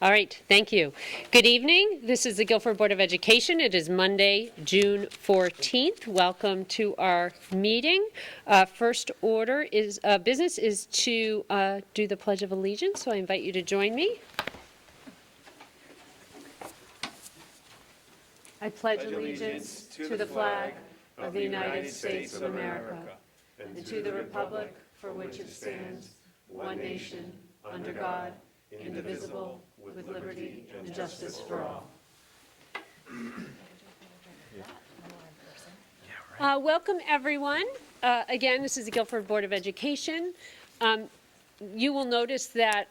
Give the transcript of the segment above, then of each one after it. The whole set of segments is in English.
All right, thank you. Good evening. This is the Guilford Board of Education. It is Monday, June 14th. Welcome to our meeting. First order is business is to do the Pledge of Allegiance, so I invite you to join me. I pledge allegiance to the flag of the United States of America and to the republic for which it stands, one nation, under God, indivisible, with liberty and justice for all. Welcome, everyone. Again, this is the Guilford Board of Education. You will notice that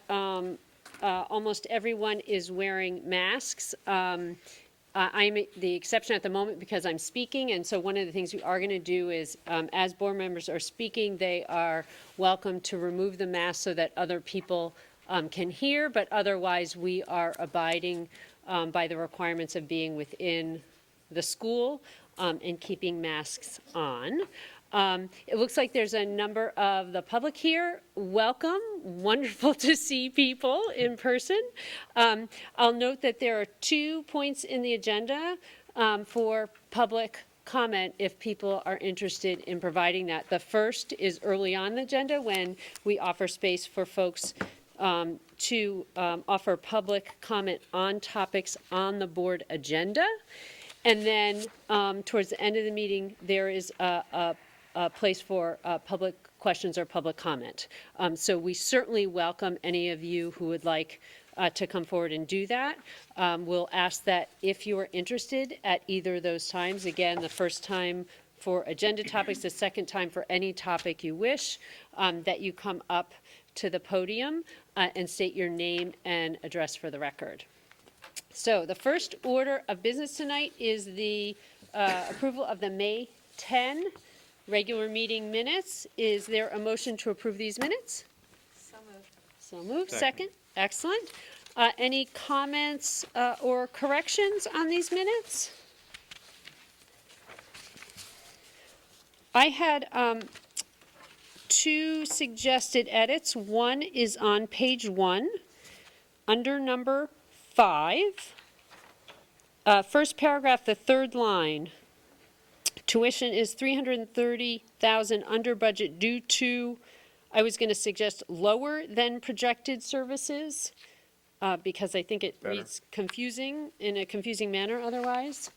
almost everyone is wearing masks. I'm the exception at the moment because I'm speaking, and so one of the things we are going to do is, as board members are speaking, they are welcome to remove the mask so that other people can hear, but otherwise we are abiding by the requirements of being within the school and keeping masks on. It looks like there's a number of the public here. Welcome. Wonderful to see people in person. I'll note that there are 2 points in the agenda for public comment if people are interested in providing that. The first is early on the agenda when we offer space for folks to offer public comment on topics on the board agenda. And then towards the end of the meeting, there is a place for public questions or public comment. So we certainly welcome any of you who would like to come forward and do that. We'll ask that if you are interested at either of those times, again, the first time for agenda topics, the second time for any topic you wish, that you come up to the podium and state your name and address for the record. So the first order of business tonight is the approval of the May 10 regular meeting minutes. Is there a motion to approve these minutes? So moved. So moved. Second. Excellent. Any comments or corrections on these minutes? I had 2 suggested edits. One is on page 1 under number 5. First paragraph, the third line. Tuition is $330,000 under budget due to, I was going to suggest lower than projected services because I think it reads confusing in a confusing manner otherwise.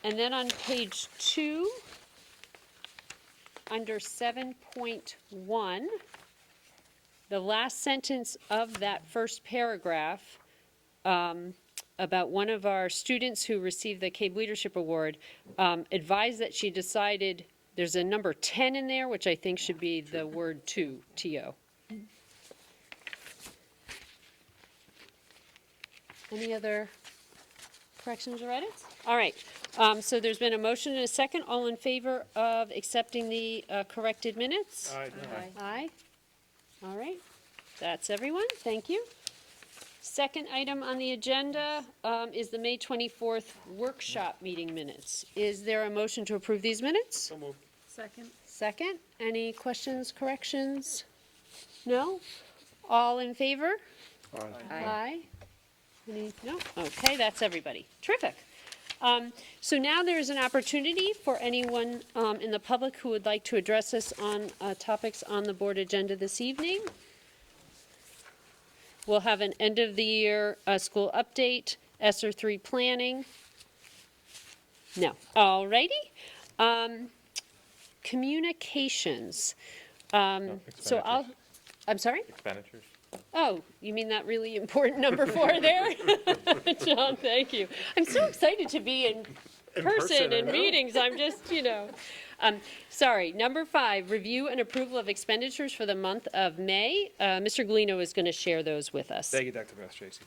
And then on page 2, under 7.1, the last sentence of that first paragraph about one of our students who received the CABE Leadership Award advised that she decided there's a number 10 in there, which I think should be the word to, T-O. Any other corrections or edits? All right. So there's been a motion and a second. All in favor of accepting the corrected minutes? Aye. Aye. Aye. All right. That's everyone. Thank you. Second item on the agenda is the May 24th workshop meeting minutes. Is there a motion to approve these minutes? So moved. Second. Second. Any questions, corrections? No? All in favor? Aye. Aye. Any? No? Okay, that's everybody. Terrific. So now there's an opportunity for anyone in the public who would like to address us on topics on the board agenda this evening. We'll have an end of the year school update, Esser 3 planning. No. All righty. Communications. So I'm sorry? Expenditures. Oh, you mean that really important number 4 there? John, thank you. I'm so excited to be in person in meetings. I'm just, sorry. Number 5, review and approval of expenditures for the month of May. Mr. Galino is going to share those with us. Thank you, Dr. Bass Tracy.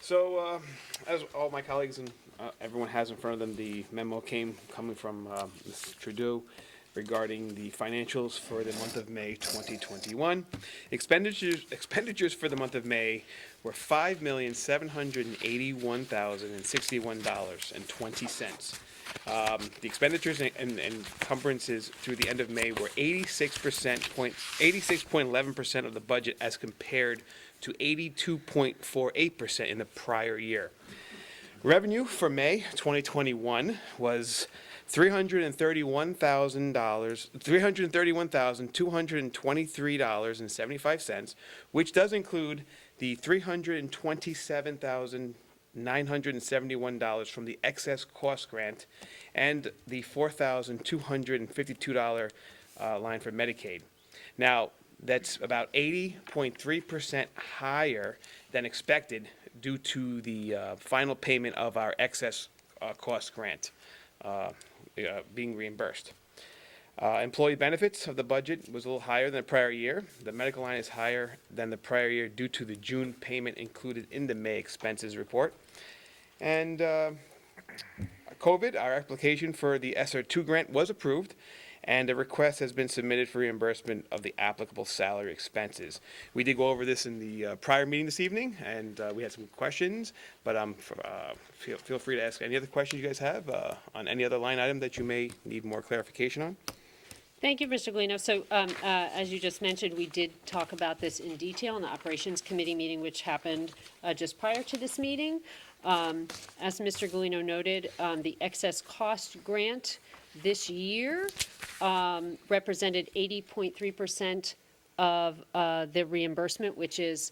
So, as all my colleagues and everyone has in front of them, the memo coming from Ms. Trudeau regarding the financials for the month of May 2021. Expenditures for the month of May were $5,781,061.20. The expenditures and encumbrances through the end of May were 86.11% of the budget as compared to 82.48% in the prior year. Revenue for May 2021 was $331,223.75, which does include the $327,971 from the excess cost grant and the $4,252 line for Medicaid. Now, that's about 80.3% higher than expected due to the final payment of our excess cost grant being reimbursed. Employee benefits of the budget was a little higher than the prior year. The medical line is higher than the prior year due to the June payment included in the May expenses report. And COVID, our application for the Esser 2 grant was approved, and a request has been submitted for reimbursement of the applicable salary expenses. We did go over this in the prior meeting this evening, and we had some questions, but feel free to ask any other questions you guys have on any other line item that you may need more clarification on. Thank you, Mr. Galino. So, as you just mentioned, we did talk about this in detail in the Operations Committee meeting, which happened just prior to this meeting. As Mr. Galino noted, the excess cost grant this year represented 80.3% of the reimbursement, which is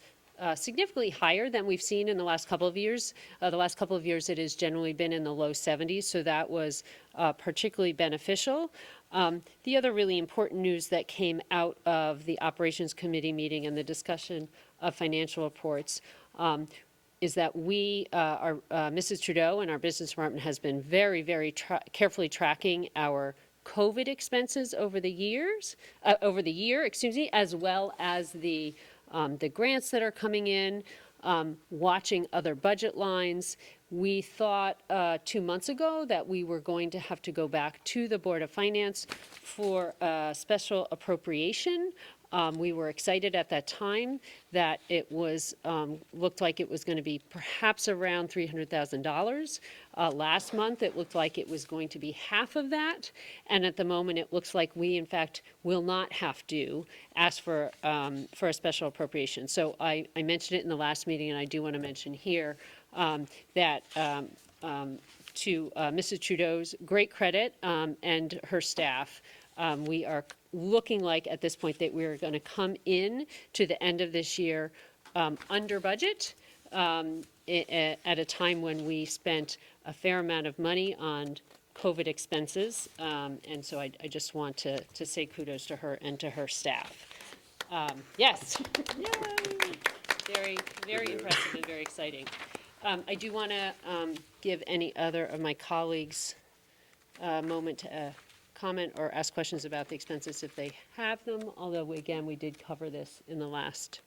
significantly higher than we've seen in the last couple of years. The last couple of years, it has generally been in the low 70s, so that was particularly beneficial. The other really important news that came out of the Operations Committee meeting and the discussion of financial reports is that Mrs. Trudeau and our business department has been very, very carefully tracking our COVID expenses over the year, as well as the grants that are coming in, watching other budget lines. We thought 2 months ago that we were going to have to go back to the Board of Finance for a special appropriation. We were excited at that time that it was looked like it was going to be perhaps around $300,000. Last month, it looked like it was going to be half of that, and at the moment, it looks like we, in fact, will not have to ask for a special appropriation. So I mentioned it in the last meeting, and I do want to mention here that to Mrs. Trudeau's great credit and her staff, we are looking like at this point that we're going to come in to the end of this year under budget at a time when we spent a fair amount of money on COVID expenses. And so I just want to say kudos to her and to her staff. Yes. Yay. Very, very impressive and very exciting. I do want to give any other of my colleagues a moment to comment or ask questions about the expenses if they have them, although, again, we did cover this in the last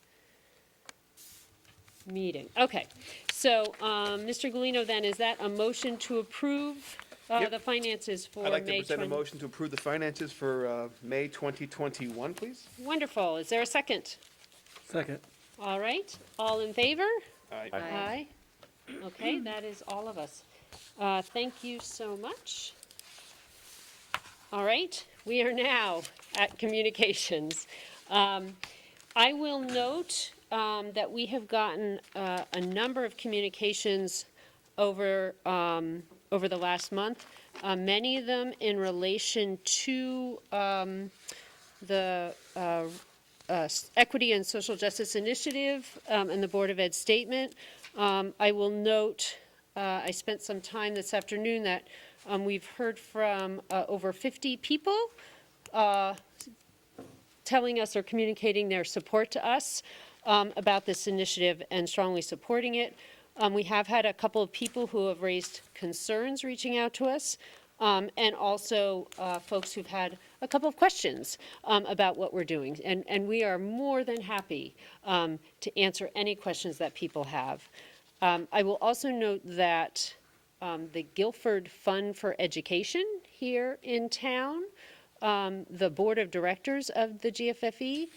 meeting. Okay, so, Mr. Galino, then, is that a motion to approve Yep. the finances for May I'd like to present a 20? motion to approve the finances for May 2021, please. Wonderful. Is there a second? Second. All right. All in favor? Aye. Aye. Okay, that is all of us. Thank you so much. All right, we are now at communications. I will note that we have gotten a number of communications over the last month, many of them in relation to the Equity and Social Justice Initiative and the Board of Ed statement. I will note, I spent some time this afternoon that we've heard from over 50 people telling us or communicating their support to us about this initiative and strongly supporting it. We have had a couple of people who have raised concerns reaching out to us, and also folks who've had a couple of questions about what we're doing. And we are more than happy to answer any questions that people have. I will also note that the Guilford Fund for Education here in town, the Board of Directors of the GFFE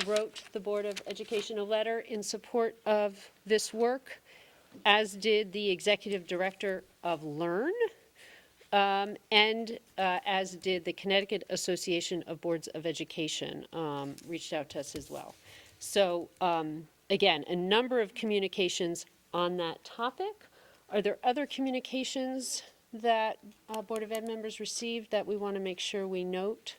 wrote the Board of Education a letter in support of this work, as did the Executive Director of Learn. And as did the Connecticut Association of Boards of Education, reached out to us as well. So again, a number of communications on that topic. Are there other communications that Board of Ed members received that we want to make sure we note?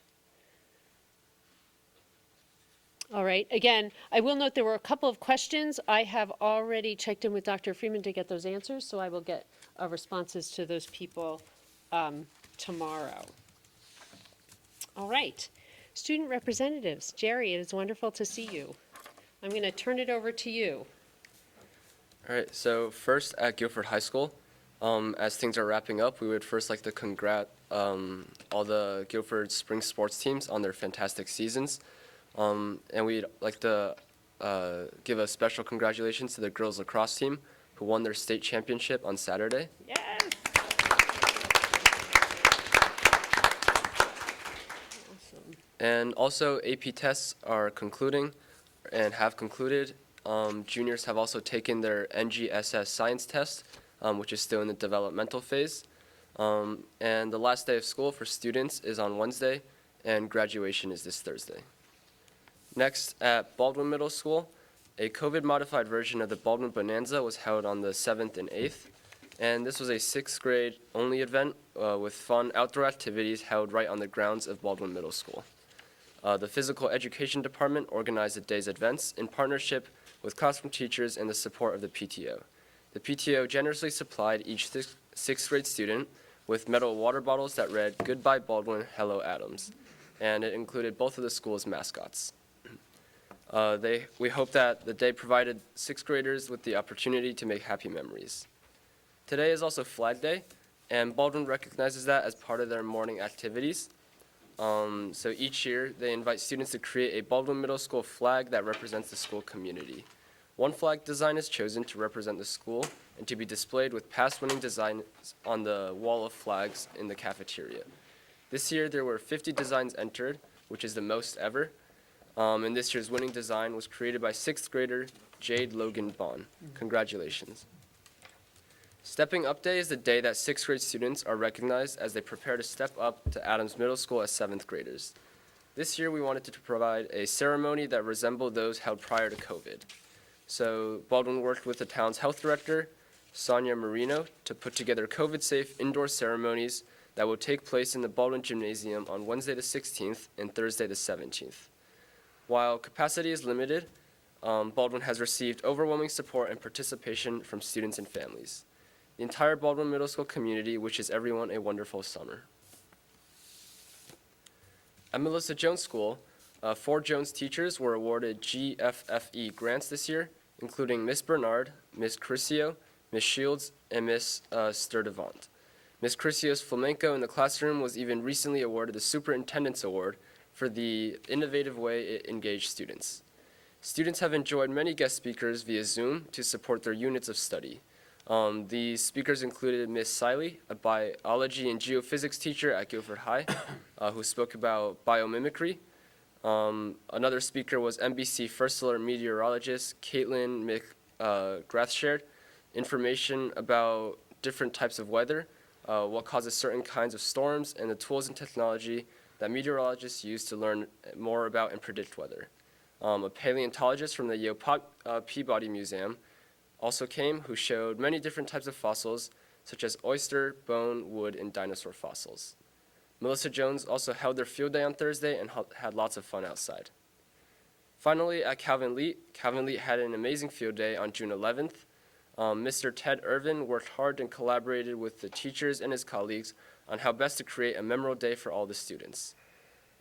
All right, again, I will note there were a couple of questions. I have already checked in with Dr. Freeman to get those answers, so I will get responses to those people tomorrow. All right, student representatives. Jerry, it is wonderful to see you. I'm going to turn it over to you. All right, so first at Guilford High School, as things are wrapping up, we would first like to congrat all the Guilford spring sports teams on their fantastic seasons. And we'd like to give a special congratulations to the girls lacrosse team who won their state championship on Saturday. Yes. Awesome. And also AP tests are concluding and have concluded. Juniors have also taken their NGSS science test, which is still in the developmental phase. And the last day of school for students is on Wednesday, and graduation is this Thursday. Next, at Baldwin Middle School, a COVID-modified version of the Baldwin Bonanza was held on the 7th and 8th. And this was a 6th grade only event with fun outdoor activities held right on the grounds of Baldwin Middle School. The Physical Education Department organized the day's events in partnership with classroom teachers and the support of the PTO. The PTO generously supplied each 6th grade student with metal water bottles that read, "Goodbye Baldwin, Hello Adams," and it included both of the school's mascots. We hope that the day provided 6th graders with the opportunity to make happy memories. Today is also Flag Day, and Baldwin recognizes that as part of their morning activities. So each year, they invite students to create a Baldwin Middle School flag that represents the school community. One flag design is chosen to represent the school and to be displayed with past winning designs on the wall of flags in the cafeteria. This year, there were 50 designs entered, which is the most ever. And this year's winning design was created by 6th grader Jade Logan Bond. Congratulations. Stepping Up Day is the day that 6th grade students are recognized as they prepare to step up to Adams Middle School as 7th graders. This year we wanted to provide a ceremony that resembled those held prior to COVID. So Baldwin worked with the town's health director, Sonia Marino, to put together COVID-safe indoor ceremonies that will take place in the Baldwin Gymnasium on Wednesday the 16th and Thursday the 17th. While capacity is limited, Baldwin has received overwhelming support and participation from students and families. The entire Baldwin Middle School community wishes everyone a wonderful summer. At Melissa Jones School, 4 Jones teachers were awarded GFFE grants this year, including Miss Bernard, Miss Crisio, Miss Shields, and Miss Sturdivant. Miss Crisio's flamenco in the classroom was even recently awarded the Superintendent's Award for the innovative way it engaged students. Students have enjoyed many guest speakers via Zoom to support their units of study. These speakers included Miss Siley, a biology and geophysics teacher at Guilford High, who spoke about biomimicry. Another speaker was NBC First Alert meteorologist Caitlin McGrath shared information about different types of weather, what causes certain kinds of storms, and the tools and technology that meteorologists use to learn more about and predict weather. A paleontologist from the Yale Peabody Museum also came, who showed many different types of fossils, such as oyster, bone, wood, and dinosaur fossils. Melissa Jones also held their field day on Thursday and had lots of fun outside. Finally, at Calvin Leet had an amazing field day on June 11th. Mr. Ted Irvin worked hard and collaborated with the teachers and his colleagues on how best to create a memorable day for all the students.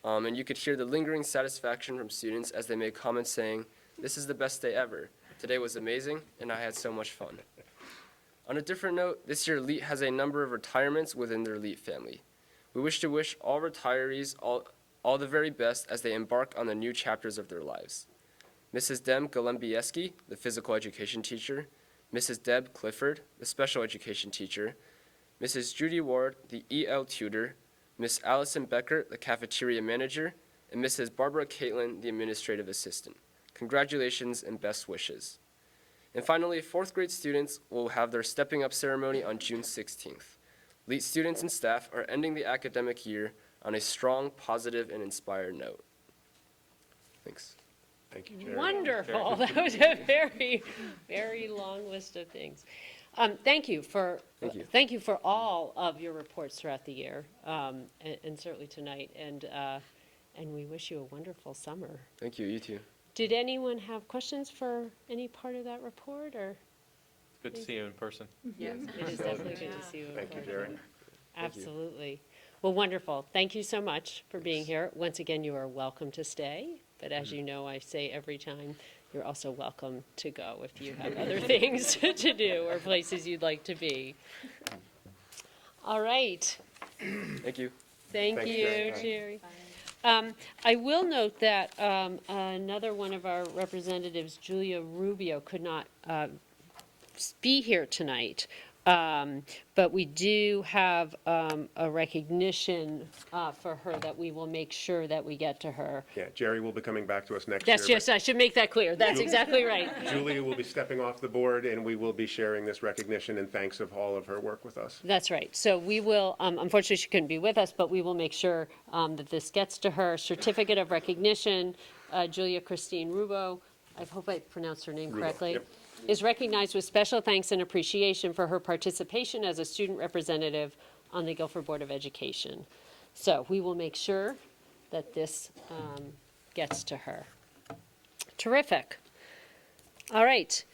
And you could hear the lingering satisfaction from students as they made comments saying, "This is the best day ever. Today was amazing, and I had so much fun." On a different note, this year Leet has a number of retirements within their Leet family. We wish to wish all retirees all the very best as they embark on the new chapters of their lives. Mrs. Dem Golembieski, the physical education teacher, Mrs. Deb Clifford, the special education teacher, Mrs. Judy Ward, the EL tutor, Miss Allison Becker, the cafeteria manager, and Mrs. Barbara Caitlin, the administrative assistant. Congratulations and best wishes. And finally, 4th grade students will have their stepping up ceremony on June 16th. Lead students and staff are ending the academic year on a strong, positive, and inspired note. Thanks. Thank you, Jerry. Wonderful. That was a very, very long list of things. Thank you for Thank you. thank you for all of your reports throughout the year, and certainly tonight. And we wish you a wonderful summer. Thank you. You too. Did anyone have questions for any part of that report, or? Good to see you in person. Yes, it is definitely good to see you. in Thank you, person. Jerry. Thank you. Absolutely. Well, wonderful. Thank you so much for being here. Once again, you are welcome to stay, but as you know, I say every time, you're also welcome to go if you have other things to do or places you'd like to be. All right. Thank you. Thank Thanks, you, Jerry. Jerry. I will note that another one of our representatives, Julia Rubio, could not be here tonight. But we do have a recognition for her that we will make sure that we get to her. Yeah, Jerry will be coming back to us next That's year. just, I should make that clear. That's exactly right. but Julia will be stepping off the board, and we will be sharing this recognition in thanks of all of her work with us. That's right. So we will, unfortunately, she couldn't be with us, but we will make sure that this gets to her. Certificate of recognition, Julia Christine Rubo, I hope I pronounced her name Rubo, correctly, yep. is recognized with special thanks and appreciation for her participation as a student representative on the Guilford Board of Education. So we will make sure that this gets to her. Terrific. All right.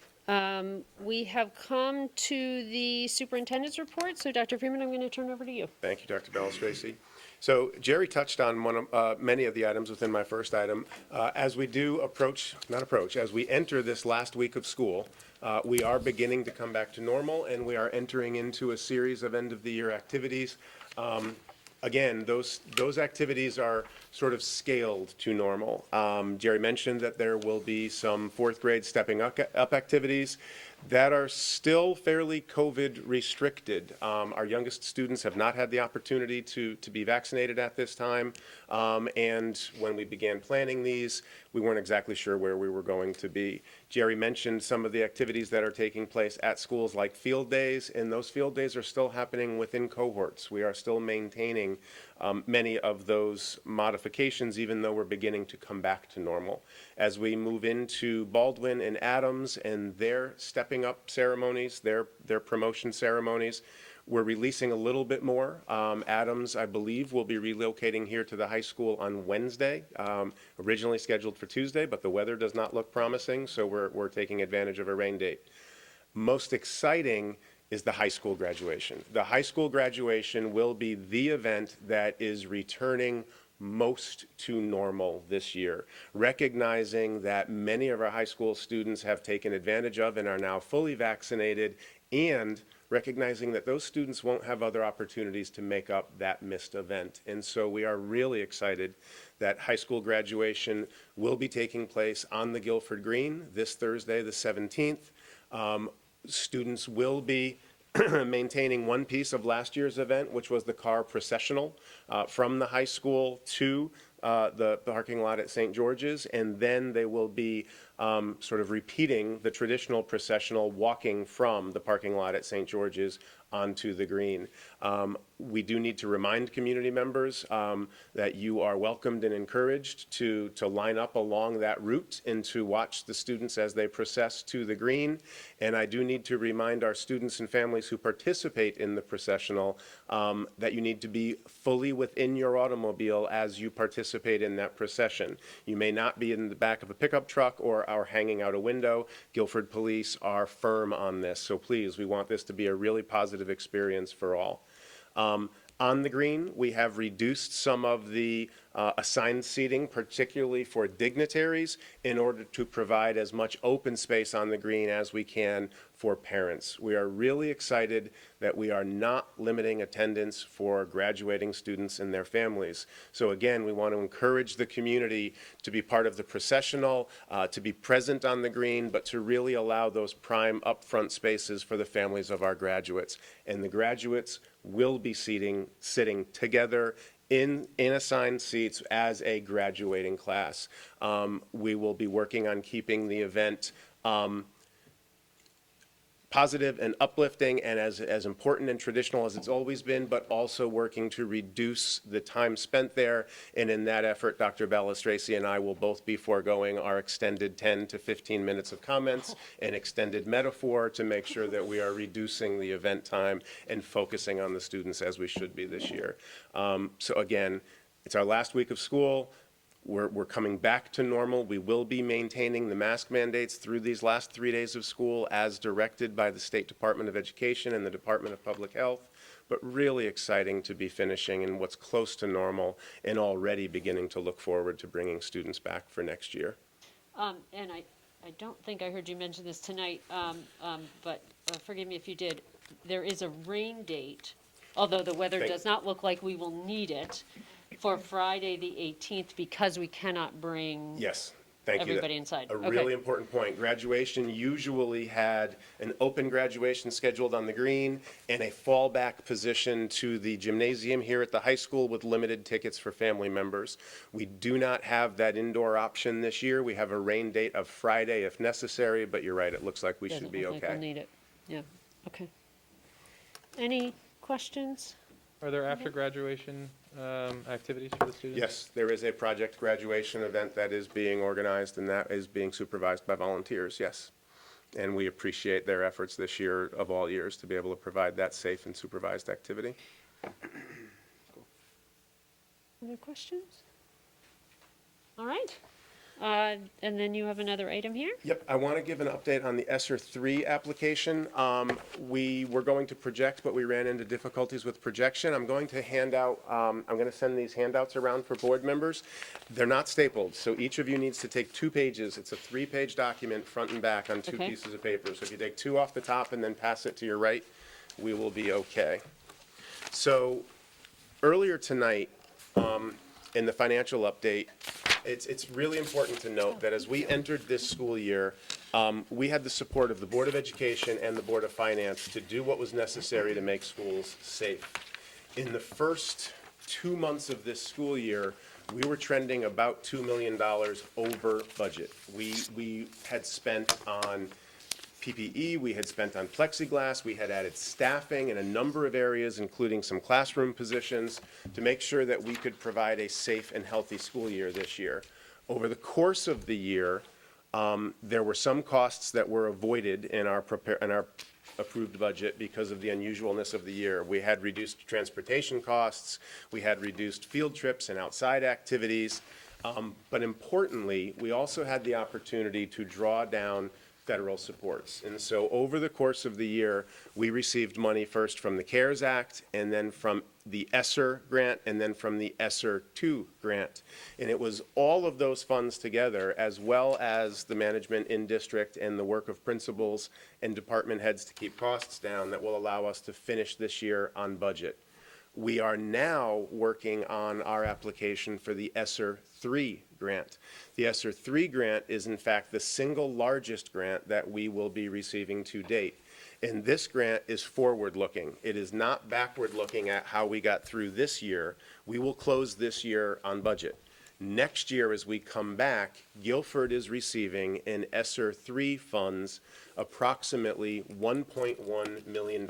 We have come to the superintendent's report. So Dr. Freeman, I'm going to turn over to you. Thank you, Dr. Bellis-Tracy. So Jerry touched on many of the items within my first item. As we do as we enter this last week of school, we are beginning to come back to normal, and we are entering into a series of end-of-the-year activities. Again, those activities are sort of scaled to normal. Jerry mentioned that there will be some fourth grade stepping up activities that are still fairly COVID restricted. Our youngest students have not had the opportunity to be vaccinated at this time. And when we began planning these, we weren't exactly sure where we were going to be. Jerry mentioned some of the activities that are taking place at schools like field days, and those field days are still happening within cohorts. We are still maintaining many of those modifications, even though we're beginning to come back to normal. As we move into Baldwin and Adams and their stepping up ceremonies, their promotion ceremonies, we're releasing a little bit more. Adams, I believe, will be relocating here to the high school on Wednesday, originally scheduled for Tuesday, but the weather does not look promising, so we're taking advantage of a rain date. Most exciting is the high school graduation. The high school graduation will be the event that is returning most to normal this year, recognizing that many of our high school students have taken advantage of and are now fully vaccinated, and recognizing that those students won't have other opportunities to make up that missed event. And so we are really excited that high school graduation will be taking place on the Guilford Green this Thursday, the 17th. Students will be maintaining one piece of last year's event, which was the car processional from the high school to the parking lot at St. George's, and then they will be sort of repeating the traditional processional walking from the parking lot at St. George's onto the green. We do need to remind community members that you are welcomed and encouraged to line up along that route and to watch the students as they process to the green. And I do need to remind our students and families who participate in the processional that you need to be fully within your automobile as you participate in that procession. You may not be in the back of a pickup truck or hanging out a window. Guilford Police are firm on this, so please, we want this to be a really positive experience for all. On the green, we have reduced some of the assigned seating, particularly for dignitaries, in order to provide as much open space on the green as we can for parents. We are really excited that we are not limiting attendance for graduating students and their families. So again, we want to encourage the community to be part of the processional, to be present on the green, but to really allow those prime upfront spaces for the families of our graduates. And the graduates will be sitting together in assigned seats as a graduating class. We will be working on keeping the event positive and uplifting and as important and traditional as it's always been, but also working to reduce the time spent there. And in that effort, Dr. Balistraci and I will both be foregoing our extended 10 to 15 minutes of comments and extended metaphor to make sure that we are reducing the event time and focusing on the students as we should be this year. So again, it's our last week of school. We're coming back to normal. We will be maintaining the mask mandates through these last 3 days of school as directed by the State Department of Education and the Department of Public Health, but really exciting to be finishing in what's close to normal and already beginning to look forward to bringing students back for next year. And I don't think I heard you mention this tonight, but forgive me if you did. There is a rain date, although the weather does not look like we will need it, for Friday, the 18th, because we cannot bring Yes, thank you. everybody inside. A Okay. really important point. Graduation usually had an open graduation scheduled on the green and a fallback position to the gymnasium here at the high school with limited tickets for family members. We do not have that indoor option this year. We have a rain date of Friday if necessary, but you're right, it looks like we should Doesn't be look like we'll okay. need it. Yeah, okay. Any questions? Are there after graduation activities for the students? Yes, there is a project graduation event that is being organized and that is being supervised by volunteers, yes. And we appreciate their efforts this year of all years to be able to provide that safe and supervised activity. Other questions? All right. And then you have another item here? Yep, I want to give an update on the Esser 3 application. We were going to project, but we ran into difficulties with projection. I'm going to hand out, I'm going to send these handouts around for board members. They're not stapled, so each of you needs to take 2 pages. It's a 3-page document, front and back, on 2 Okay. pieces of paper. So if you take 2 off the top and then pass it to your right, we will be okay. So earlier tonight, in the financial update, it's really important to note that as we entered this school year, we had the support of the Board of Education and the Board of Finance to do what was necessary to make schools safe. In the first 2 months of this school year, we were trending about $2 million over budget. We had spent on PPE, we had spent on plexiglass, we had added staffing in a number of areas, including some classroom positions, to make sure that we could provide a safe and healthy school year this year. Over the course of the year, there were some costs that were avoided in our approved budget because of the unusualness of the year. We had reduced transportation costs, we had reduced field trips and outside activities, but importantly, we also had the opportunity to draw down federal supports. And so over the course of the year, we received money first from the CARES Act, and then from the Esser grant, and then from the Esser 2 grant. And it was all of those funds together, as well as the management in district and the work of principals and department heads to keep costs down, that will allow us to finish this year on budget. We are now working on our application for the Esser 3 grant. The Esser 3 grant is in fact the single largest grant that we will be receiving to date. And this grant is forward-looking. It is not backward-looking at how we got through this year. We will close this year on budget. Next year, as we come back, Guilford is receiving in Esser 3 funds approximately $1.1 million.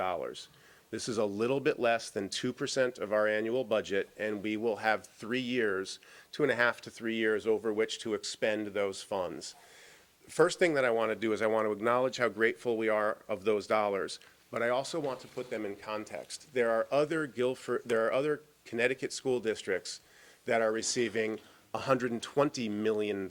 This is a little bit less than 2% of our annual budget, and we will have 3 years, 2.5 to 3 years, over which to expend those funds. First thing that I want to do is I want to acknowledge how grateful we are of those dollars, but I also want to put them in context. There are other Connecticut school districts that are receiving $120 million.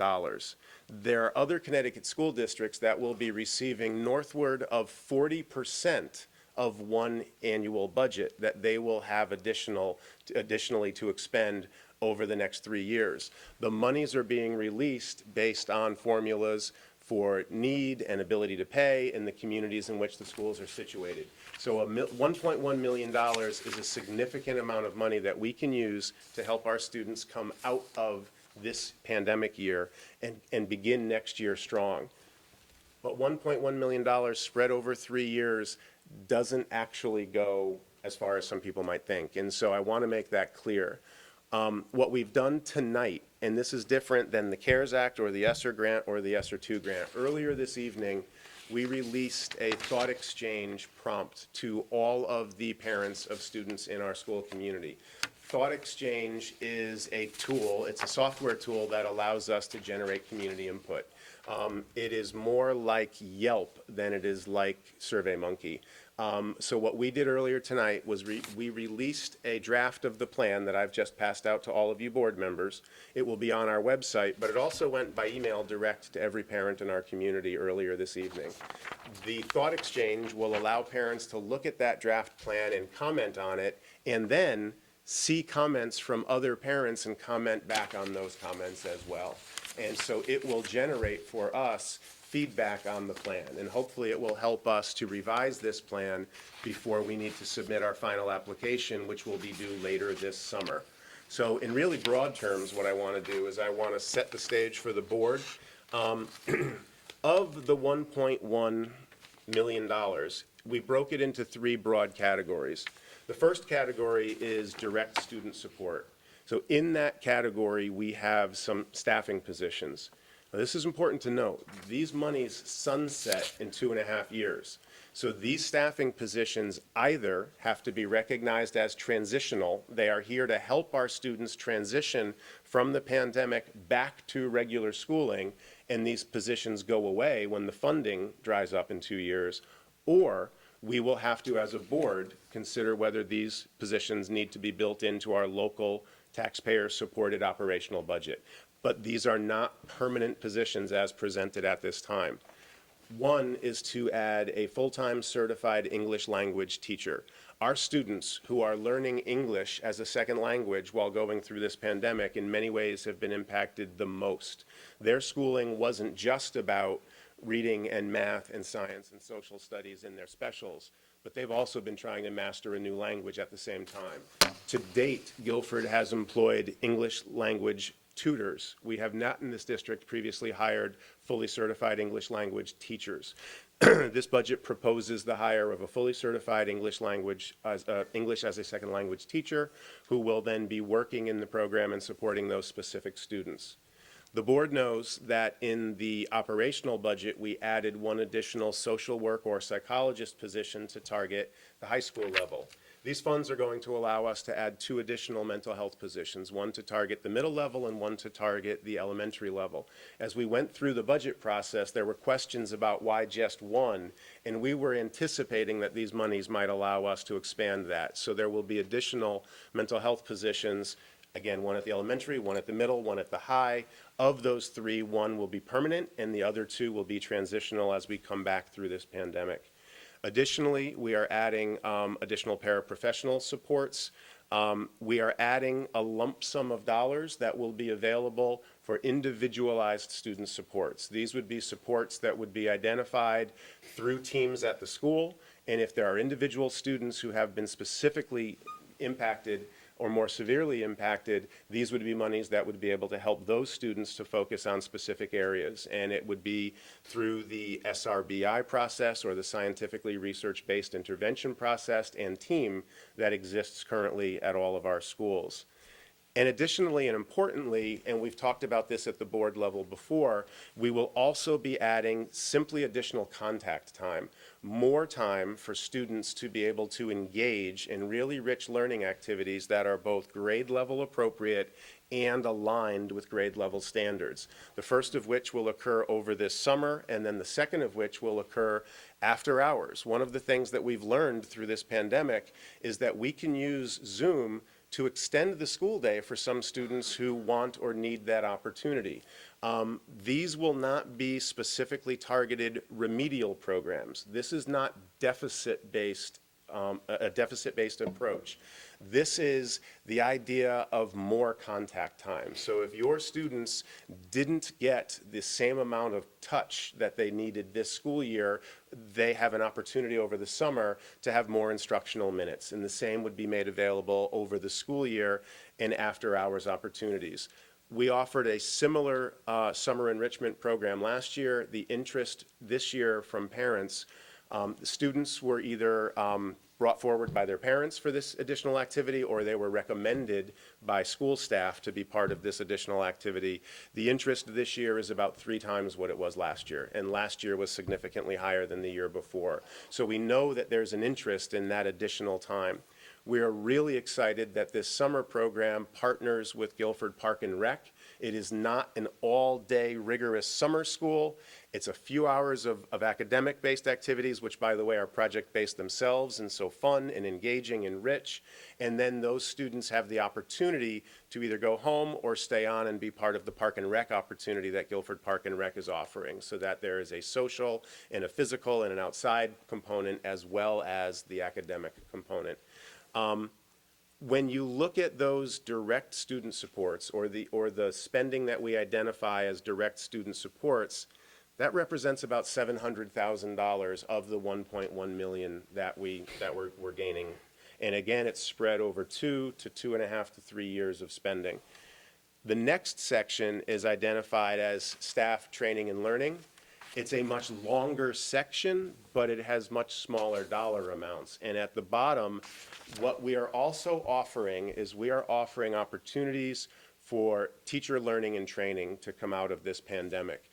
There are other Connecticut school districts that will be receiving northward of 40% of one annual budget that they will have additionally to expend over the next 3 years. The monies are being released based on formulas for need and ability to pay in the communities in which the schools are situated. So $1.1 million is a significant amount of money that we can use to help our students come out of this pandemic year and begin next year strong. But $1.1 million spread over 3 years doesn't actually go as far as some people might think. And so I want to make that clear. What we've done tonight and this is different than the CARES Act or the Esser grant or the Esser 2 grant. Earlier this evening, we released a thought exchange prompt to all of the parents of students in our school community. Thought Exchange is a tool, it's a software tool that allows us to generate community input. It is more like Yelp than it is like SurveyMonkey. So what we did earlier tonight was we released a draft of the plan that I've just passed out to all of you board members. It will be on our website, but it also went by email direct to every parent in our community earlier this evening. The Thought Exchange will allow parents to look at that draft plan and comment on it, and then see comments from other parents and comment back on those comments as well. And so it will generate for us feedback on the plan, and hopefully it will help us to revise this plan before we need to submit our final application, which will be due later this summer. So in really broad terms, what I want to do is I want to set the stage for the board. Of the $1.1 million, we broke it into 3 broad categories. The first category is direct student support. So in that category, we have some staffing positions. Now, this is important to note. These monies sunset in 2.5 years. So these staffing positions either have to be recognized as transitional. They are here to help our students transition from the pandemic back to regular schooling, and these positions go away when the funding dries up in 2 years, or we will have to, as a board, consider whether these positions need to be built into our local taxpayer-supported operational budget. But these are not permanent positions as presented at this time. One is to add a full-time certified English language teacher. Our students who are learning English as a second language while going through this pandemic in many ways have been impacted the most. Their schooling wasn't just about reading and math and science and social studies in their specials, but they've also been trying to master a new language at the same time. To date, Guilford has employed English language tutors. We have not in this district previously hired fully certified English language teachers. This budget proposes the hire of a fully certified English as a second language teacher who will then be working in the program and supporting those specific students. The board knows that in the operational budget, we added 1 additional social work or psychologist position to target the high school level. These funds are going to allow us to add 2 additional mental health positions, 1 to target the middle level and 1 to target the elementary level. As we went through the budget process, there were questions about why just 1, and we were anticipating that these monies might allow us to expand that. So there will be additional mental health positions. Again, 1 at the elementary, 1 at the middle, 1 at the high. Of those 3, 1 will be permanent, and the other 2 will be transitional as we come back through this pandemic. Additionally, we are adding additional paraprofessional supports. We are adding a lump sum of dollars that will be available for individualized student supports. These would be supports that would be identified through teams at the school, and if there are individual students who have been specifically impacted or more severely impacted, these would be monies that would be able to help those students to focus on specific areas. And it would be through the SRBI process or the scientifically research-based intervention process and team that exists currently at all of our schools. And additionally and importantly, and we've talked about this at the board level before, we will also be adding simply additional contact time, more time for students to be able to engage in really rich learning activities that are both grade level appropriate and aligned with grade level standards. The first of which will occur over this summer, and then the second of which will occur after hours. One of the things that we've learned through this pandemic is that we can use Zoom to extend the school day for some students who want or need that opportunity. These will not be specifically targeted remedial programs. This is not deficit-based, a deficit-based approach. This is the idea of more contact time. So if your students didn't get the same amount of touch that they needed this school year, they have an opportunity over the summer to have more instructional minutes. And the same would be made available over the school year and after hours opportunities. We offered a similar summer enrichment program last year. The interest this year from parents, the students were either brought forward by their parents for this additional activity, or they were recommended by school staff to be part of this additional activity. The interest this year is about 3 times what it was last year, and last year was significantly higher than the year before. So we know that there's an interest in that additional time. We are really excited that this summer program partners with Guilford Park and Rec. It is not an all-day rigorous summer school. It's a few hours of academic-based activities, which, by the way, are project-based themselves, and so fun and engaging and rich. And then those students have the opportunity to either go home or stay on and be part of the Park and Rec opportunity that Guilford Park and Rec is offering, so that there is a social and a physical and an outside component as well as the academic component. When you look at those direct student supports, or the spending that we identify as direct student supports, that represents about $700,000 of the $1.1 million that we're gaining. And again, it's spread over 2 to 2.5 to 3 years of spending. The next section is identified as staff training and learning. It's a much longer section, but it has much smaller dollar amounts. And at the bottom, what we are also offering is we are offering opportunities for teacher learning and training to come out of this pandemic.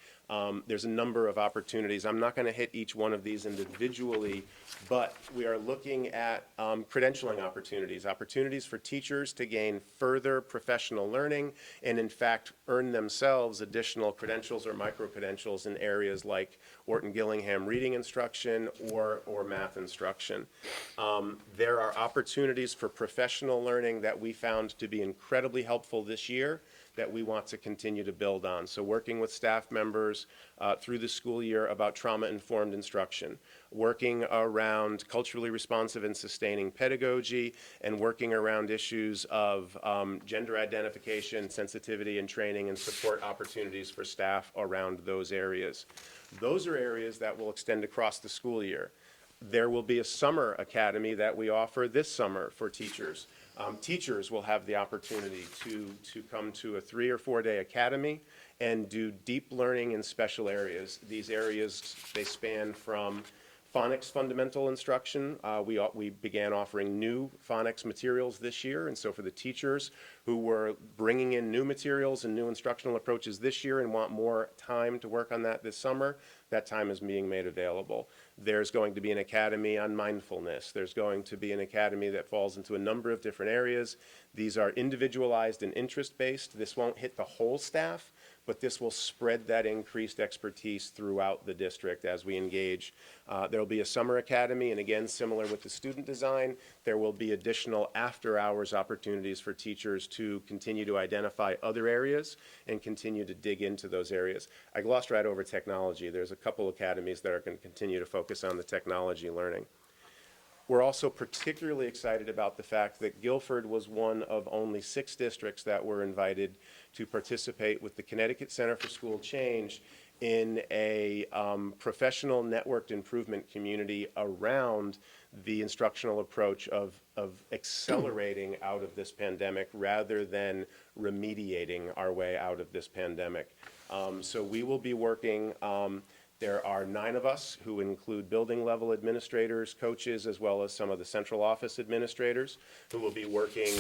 There's a number of opportunities. I'm not going to hit each one of these individually, but we are looking at credentialing opportunities for teachers to gain further professional learning and, in fact, earn themselves additional credentials or micro-credentials in areas like Orton-Gillingham reading instruction or math instruction. There are opportunities for professional learning that we found to be incredibly helpful this year that we want to continue to build on. So working with staff members through the school year about trauma-informed instruction, working around culturally responsive and sustaining pedagogy, and working around issues of gender identification, sensitivity, and training and support opportunities for staff around those areas. Those are areas that will extend across the school year. There will be a summer academy that we offer this summer for teachers. Teachers will have the opportunity to come to a 3 or 4 day academy and do deep learning in special areas. These areas, they span from phonics fundamental instruction. We began offering new phonics materials this year, and so for the teachers who were bringing in new materials and new instructional approaches this year and want more time to work on that this summer, that time is being made available. There's going to be an academy on mindfulness. There's going to be an academy that falls into a number of different areas. These are individualized and interest-based. This won't hit the whole staff, but this will spread that increased expertise throughout the district as we engage. There will be a summer academy, and again, similar with the student design, there will be additional after-hours opportunities for teachers to continue to identify other areas and continue to dig into those areas. I glossed right over technology. There's a couple academies that are going to continue to focus on the technology learning. We're also particularly excited about the fact that Guilford was one of only 6 districts that were invited to participate with the Connecticut Center for School Change in a professional networked improvement community around the instructional approach of accelerating out of this pandemic rather than remediating our way out of this pandemic. So we will be working. There are 9 of us who include building level administrators, coaches, as well as some of the central office administrators who will be working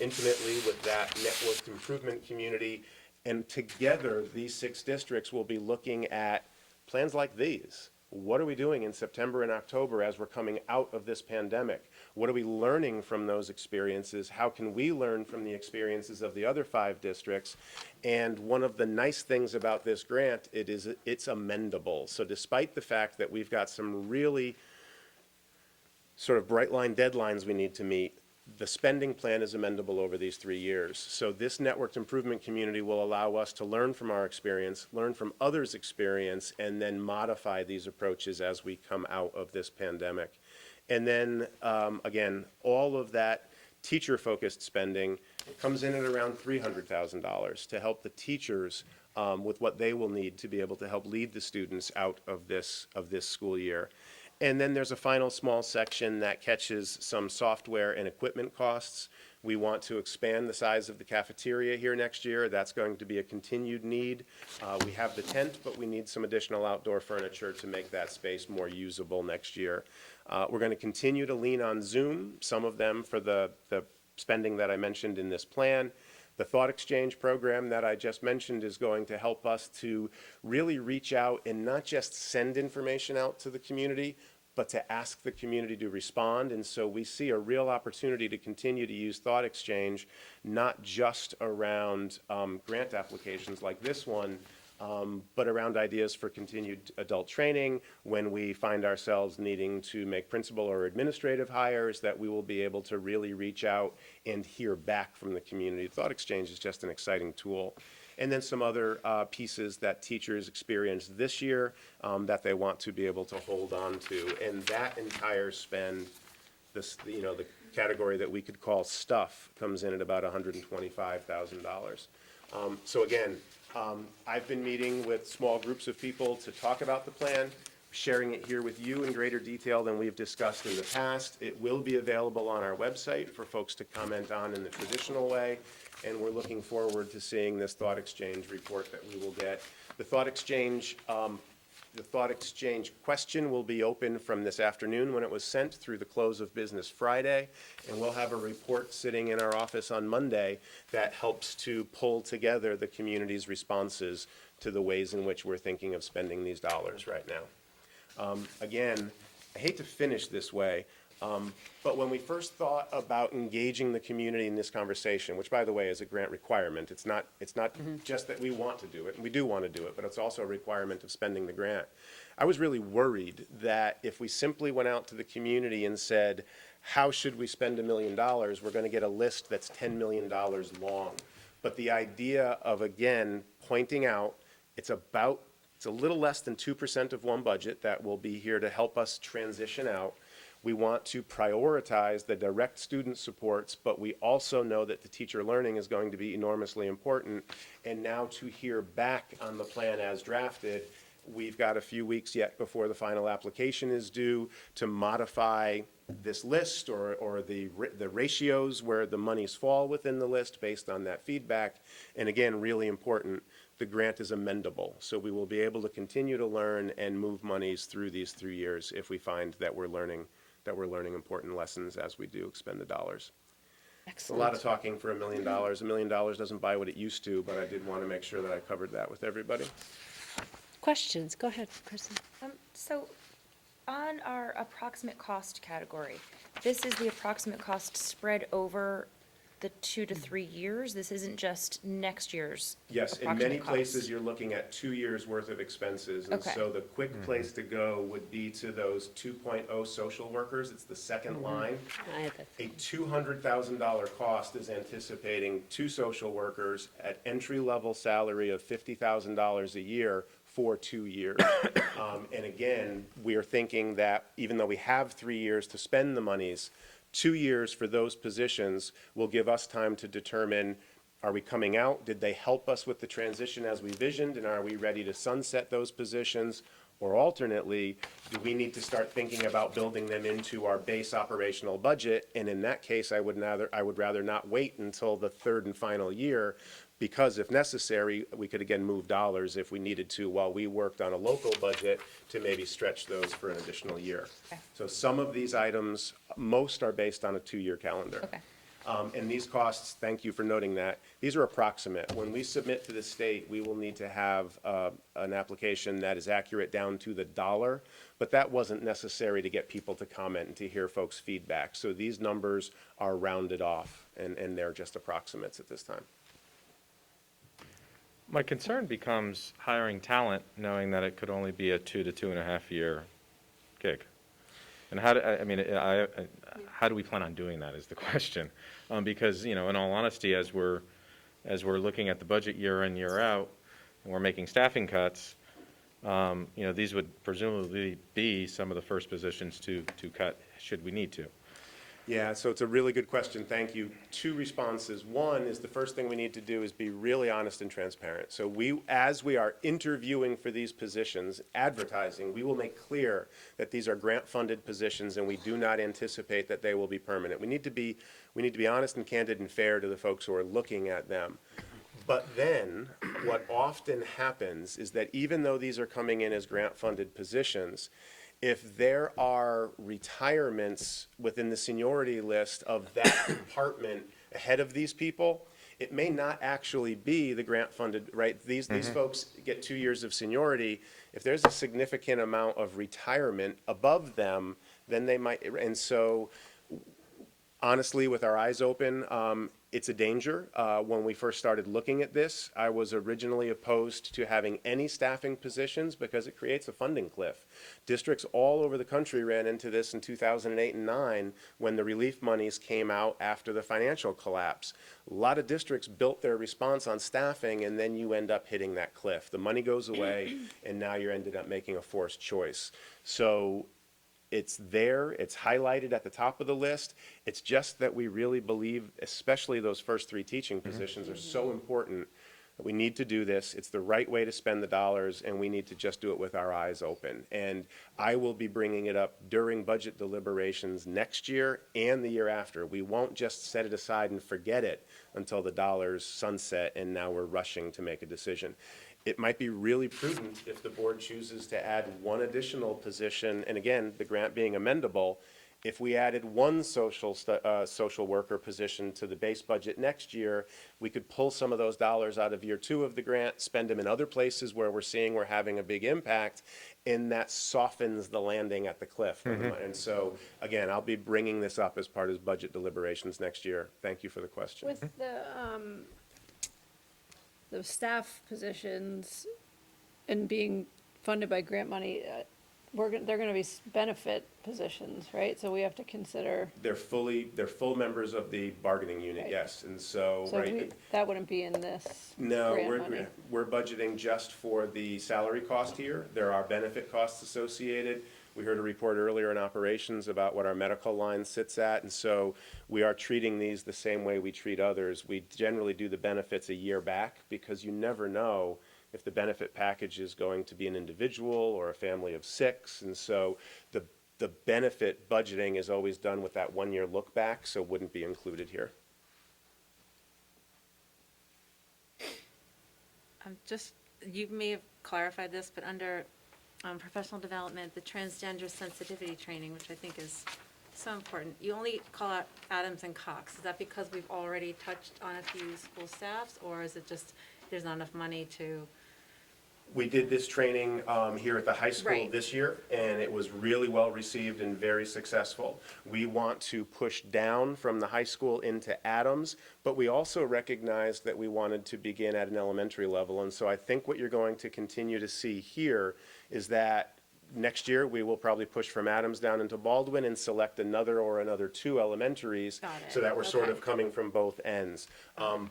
intimately with that networked improvement community. And together, these 6 districts will be looking at plans like these. What are we doing in September and October as we're coming out of this pandemic? What are we learning from those experiences? How can we learn from the experiences of the other 5 districts? And one of the nice things about this grant, it's amendable. So despite the fact that we've got some really sort of bright line deadlines we need to meet, the spending plan is amendable over these 3 years. So this networked improvement community will allow us to learn from our experience, learn from others' experience, and then modify these approaches as we come out of this pandemic. And then, again, all of that teacher-focused spending comes in at around $300,000 to help the teachers with what they will need to be able to help lead the students out of this school year. And then there's a final small section that catches some software and equipment costs. We want to expand the size of the cafeteria here next year. That's going to be a continued need. We have the tent, but we need some additional outdoor furniture to make that space more usable next year. We're going to continue to lean on Zoom, some of them for the spending that I mentioned in this plan. The Thought Exchange program that I just mentioned is going to help us to really reach out and not just send information out to the community, but to ask the community to respond. And so we see a real opportunity to continue to use Thought Exchange, not just around grant applications like this one, but around ideas for continued adult training. When we find ourselves needing to make principal or administrative hires, that we will be able to really reach out and hear back from the community. Thought Exchange is just an exciting tool. And then some other pieces that teachers experienced this year that they want to be able to hold on to. And that entire spend, this, the category that we could call stuff, comes in at about $125,000. So again, I've been meeting with small groups of people to talk about the plan, sharing it here with you in greater detail than we've discussed in the past. It will be available on our website for folks to comment on in the traditional way, and we're looking forward to seeing this Thought Exchange report that we will get. The Thought Exchange question will be open from this afternoon when it was sent through the close of business Friday, and we'll have a report sitting in our office on Monday that helps to pull together the community's responses to the ways in which we're thinking of spending these dollars right now. Again, I hate to finish this way, but when we first thought about engaging the community in this conversation, which by the way is a grant requirement, it's not just that we want to do it, and we do want to do it, but it's also a requirement of spending the grant. I was really worried that if we simply went out to the community and said, how should we spend $1 million, we're going to get a list that's $10 million long. But the idea of, again, pointing out it's a little less than 2% of one budget that will be here to help us transition out. We want to prioritize the direct student supports, but we also know that the teacher learning is going to be enormously important. And now to hear back on the plan as drafted, we've got a few weeks yet before the final application is due to modify this list or the ratios where the monies fall within the list based on that feedback. And again, really important, the grant is amendable. So we will be able to continue to learn and move monies through these 3 years if we find that we're learning important lessons as we do expend the dollars. It's a lot of talking for $1 million. $1 million doesn't buy what it used to, but I did want to make sure that I covered that with everybody. Questions? Go ahead, Kristen. So on our approximate cost category, this is the approximate cost spread over the 2 to 3 years? This isn't just next year's Yes, in approximate many cost? places, you're looking at 2 years' worth of expenses. And Okay. so the quick place to go would be to those 2.0 social workers. It's the second line. I had that. A $200,000 cost is anticipating 2 social workers at entry-level salary of $50,000 a year for 2 years. And again, we are thinking that even though we have 3 years to spend the monies, 2 years for those positions will give us time to determine, are we coming out? Did they help us with the transition as we visioned? And are we ready to sunset those positions? Or alternately, do we need to start thinking about building them into our base operational budget? And in that case, I would rather not wait until the 3rd and final year, because if necessary, we could again move dollars if we needed to while we worked on a local budget to maybe stretch those for an additional year. Okay. So some of these items, most are based on a 2-year calendar. Okay. And these costs, thank you for noting that, these are approximate. When we submit to the state, we will need to have an application that is accurate down to the dollar, but that wasn't necessary to get people to comment and to hear folks' feedback. So these numbers are rounded off, and they're just approximates at this time. My concern becomes hiring talent, knowing that it could only be a 2 to 2.5 year gig. And how do we plan on doing that is the question. Because, in all honesty, as we're looking at the budget year in, year out, and we're making staffing cuts, these would presumably be some of the first positions to cut should we need to. Yeah, so it's a really good question. Thank you. Two responses. One is the first thing we need to do is be really honest and transparent. So as we are interviewing for these positions, advertising, we will make clear that these are grant-funded positions and we do not anticipate that they will be permanent. We need to be honest and candid and fair to the folks who are looking at them. But then, what often happens is that even though these are coming in as grant-funded positions, if there are retirements within the seniority list of that department ahead of these people, it may not actually be the grant-funded, right? These folks get 2 years of seniority. If there's a significant amount of retirement above them, then they might, and so honestly, with our eyes open, it's a danger. When we first started looking at this, I was originally opposed to having any staffing positions because it creates a funding cliff. Districts all over the country ran into this in 2008 and 2009 when the relief monies came out after the financial collapse. A lot of districts built their response on staffing, and then you end up hitting that cliff. The money goes away, and now you're ended up making a forced choice. So it's there, it's highlighted at the top of the list. It's just that we really believe, especially those first three teaching positions are so important that we need to do this. It's the right way to spend the dollars, and we need to just do it with our eyes open. And I will be bringing it up during budget deliberations next year and the year after. We won't just set it aside and forget it until the dollars sunset and now we're rushing to make a decision. It might be really prudent if the board chooses to add one additional position, and again, the grant being amendable, if we added one social worker position to the base budget next year, we could pull some of those dollars out of year 2 of the grant, spend them in other places where we're seeing we're having a big impact, and that softens the landing at the cliff. And so, again, I'll be bringing this up as part of budget deliberations next year. Thank you for the question. With the staff positions and being funded by grant money, they're gonna be benefit positions, right? So we have to consider, They're full members of the bargaining unit, Right. yes, and so, so right. that wouldn't be in this No, grant money. we're budgeting just for the salary cost here. There are benefit costs associated. We heard a report earlier in operations about what our medical line sits at, and so we are treating these the same way we treat others. We generally do the benefits a year back because you never know if the benefit package is going to be an individual or a family of 6, and so the benefit budgeting is always done with that 1-year look back, so wouldn't be included here. Just, you may have clarified this, but under professional development, the transgender sensitivity training, which I think is so important, you only call out Adams and Cox. Is that because we've already touched on a few school staffs, or is it just there's not enough money to? We did this training here at the high school Right. this year, and it was really well received and very successful. We want to push down from the high school into Adams, but we also recognized that we wanted to begin at an elementary level. And so I think what you're going to continue to see here is that next year, we will probably push from Adams down into Baldwin and select another 2 elementaries. Got it. So that we're sort of Okay. coming from both ends.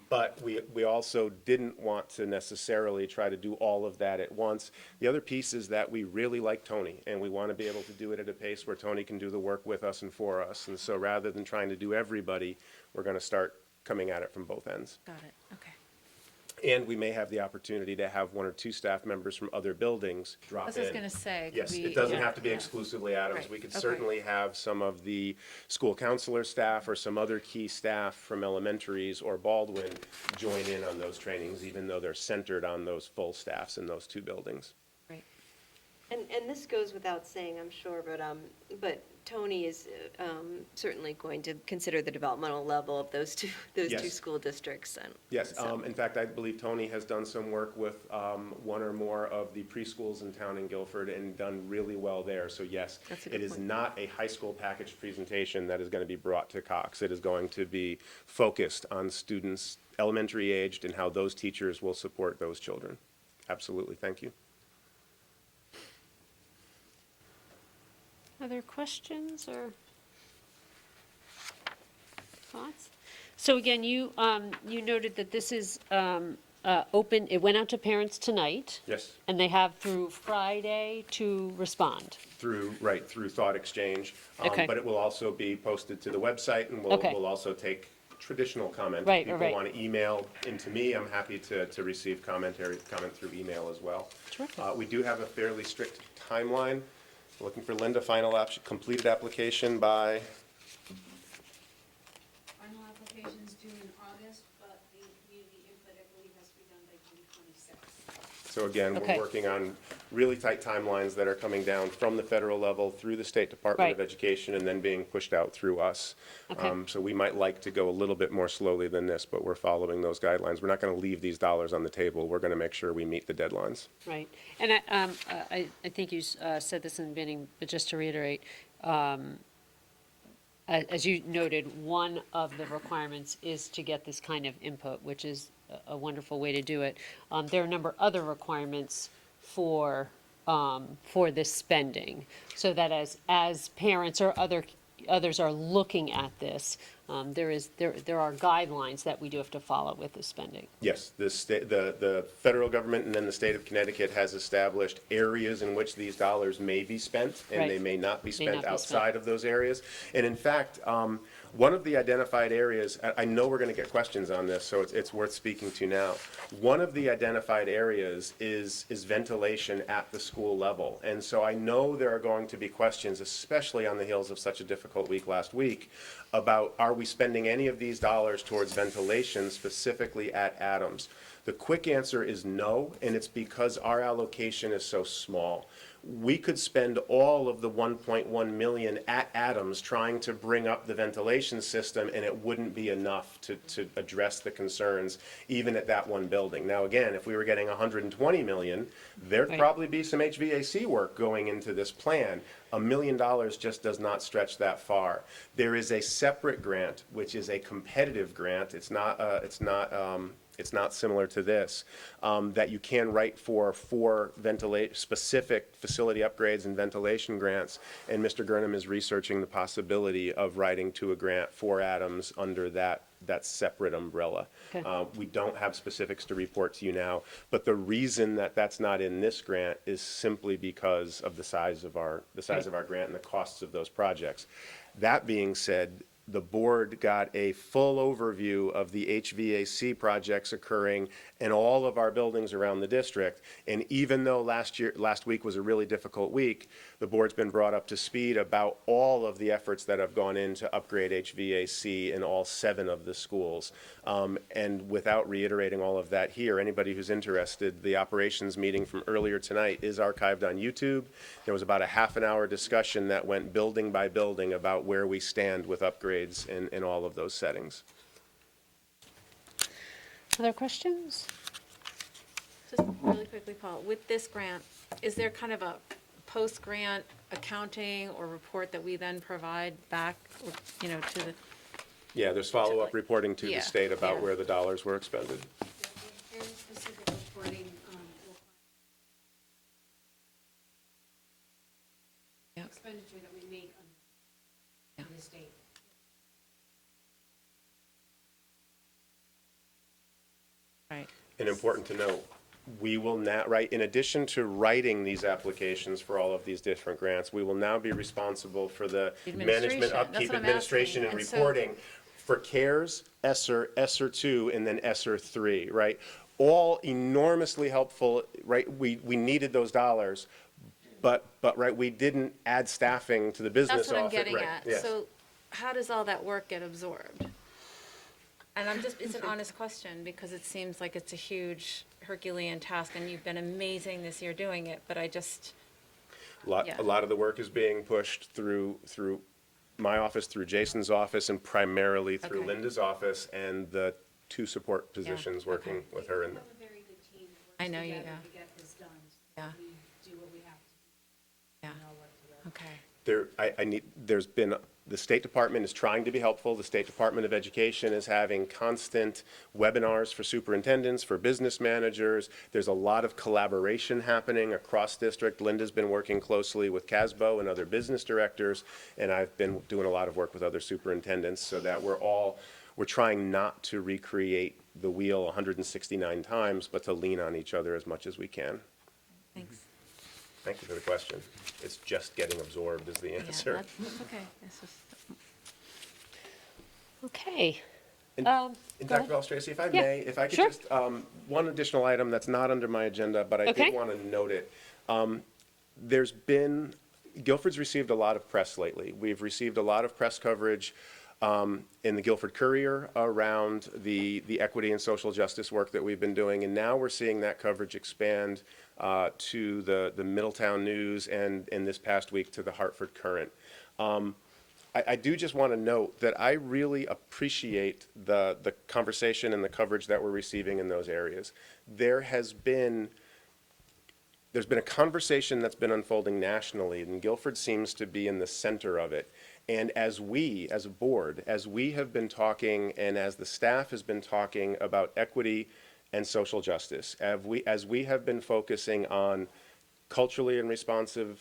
But we also didn't want to necessarily try to do all of that at once. The other piece is that we really like Tony, and we want to be able to do it at a pace where Tony can do the work with us and for us. And so rather than trying to do everybody, we're going to start coming at it from both ends. Got it, okay. And we may have the opportunity to have 1 or 2 staff members from other buildings drop in. That's what I was gonna say. Could Yes, we- it doesn't yeah, have to be yeah. exclusively Adams. Right, We could okay. certainly have some of the school counselor staff or some other key staff from elementaries or Baldwin join in on those trainings, even though they're centered on those full staffs in those 2 buildings. Right. And this goes without saying, I'm sure, but Tony is certainly going to consider the developmental level of those two Yes. school districts. And Yes, so- in fact, I believe Tony has done some work with 1 or more of the preschools in town in Guilford and done really well there. So yes, That's a it good is point. not a high school package presentation that is going to be brought to Cox. It is going to be focused on students elementary aged and how those teachers will support those children. Absolutely, thank you. Other questions or thoughts? So again, you noted that this is open, it went out to parents tonight. Yes. And they have through Friday to respond. Through Thought Exchange. Okay. But it will also be posted to the website, and Okay. we'll also take traditional comment. Right, If right. people want to email into me, I'm happy to receive comment through email as well. Terrific. We do have a fairly strict timeline. Looking for Linda, completed application by, Final applications due in August, but the community input, I believe, has to be done by June 26th. so again, Okay. we're working on really tight timelines that are coming down from the federal level through the State Department of Right. Education and then being pushed out through us. Okay. So we might like to go a little bit more slowly than this, but we're following those guidelines. We're not going to leave these dollars on the table. We're going to make sure we meet the deadlines. Right. And I think you said this in the beginning, but just to reiterate, as you noted, one of the requirements is to get this kind of input, which is a wonderful way to do it. There are a number of other requirements for this spending, so that as parents or others are looking at this, there are guidelines that we do have to follow with this spending. Yes, the federal government and then the state of Connecticut has established areas in which these dollars may be spent, and they Right. may not be May spent not be spent. outside of those areas. And in fact, one of the identified areas, I know we're going to get questions on this, so it's worth speaking to now. One of the identified areas is ventilation at the school level. And so I know there are going to be questions, especially on the heels of such a difficult week last week, about are we spending any of these dollars towards ventilation specifically at Adams? The quick answer is no, and it's because our allocation is so small. We could spend all of the 1.1 million at Adams trying to bring up the ventilation system, and it wouldn't be enough to address the concerns, even at that one building. Now, again, if we were getting 120 million, there'd Right. probably be some HVAC work going into this plan. $1 million just does not stretch that far. There is a separate grant, which is a competitive grant. It's not similar to this, that you can write for specific facility upgrades and ventilation grants. And Mr. Gurnham is researching the possibility of writing to a grant for Adams under that separate umbrella. Okay. We don't have specifics to report to you now, but the reason that that's not in this grant is simply because of the size of our grant and the costs of those projects. That being said, the board got a full overview of the HVAC projects occurring in all of our buildings around the district. And even though last week was a really difficult week, the board's been brought up to speed about all of the efforts that have gone in to upgrade HVAC in all 7 of the schools. And without reiterating all of that here, anybody who's interested, the operations meeting from earlier tonight is archived on YouTube. There was about a half an hour discussion that went building by building about where we stand with upgrades in all of those settings. Other questions? Just really quickly, Paul, with this grant, is there kind of a post-grant accounting or report that we then provide back, or, to the, Yeah, there's follow-up reporting to the Yeah, state about yeah. where the dollars were expended. There's specific reporting, Yeah. expenditure that we make on the state. right? And important to note, we will now, right, in addition to writing these applications for all of these different grants, we will now be responsible for the management, Administration, that's upkeep, what I'm administration, asking. and And so- reporting for CARES, Esser, Esser 2, and then Esser 3, right? All enormously helpful, right? We needed those dollars, but right, we didn't add staffing to the business That's what I'm office. getting Right, at. yes. So how does all that work get absorbed? And it's an honest question, because it seems like it's a huge Herculean task, and you've been amazing this year doing it, but yeah. A lot of the work is being pushed through my office, through Jason's office, and primarily through Okay. Linda's office and the 2 support positions working okay. with her. We And have a very good team I that know works you, together yeah. to get this done. Yeah. We do what we have to Yeah, do, and all work together. okay. the State Department is trying to be helpful. The State Department of Education is having constant webinars for superintendents, for business managers. There's a lot of collaboration happening across district. Linda's been working closely with CASBO and other business directors, and I've been doing a lot of work with other superintendents so that we're trying not to recreate the wheel 169 times, but to lean on each other as much as we can. Thanks. Thank you for the question. It's just getting absorbed is the Yeah, answer. that's okay. It's just, Okay. And, Go and ahead. Dr. Balstrasi, if I Yeah, may, if I could sure. just, one additional item that's not under my agenda, but I Okay. did want to note it. There's been, Guilford's received a lot of press lately. We've received a lot of press coverage in the Guilford Courier around the equity and social justice work that we've been doing, and now we're seeing that coverage expand to the Middletown News and in this past week to the Hartford Courant. I do just want to note that I really appreciate the conversation and the coverage that we're receiving in those areas. There's been a conversation that's been unfolding nationally, and Guilford seems to be in the center of it. And as we, as a board, as we have been talking and as the staff has been talking about equity and social justice, as we have been focusing on culturally responsive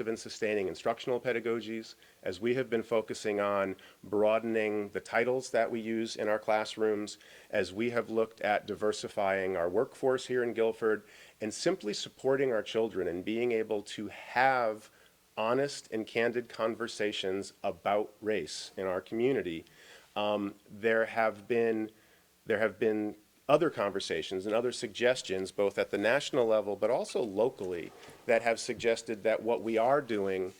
and sustaining instructional pedagogies, as we have been focusing on broadening the titles that we use in our classrooms, as we have looked at diversifying our workforce here in Guilford, and simply supporting our children and being able to have honest and candid conversations about race in our community, there have been other conversations and other suggestions, both at the national level but also locally, that have suggested that what we are doing,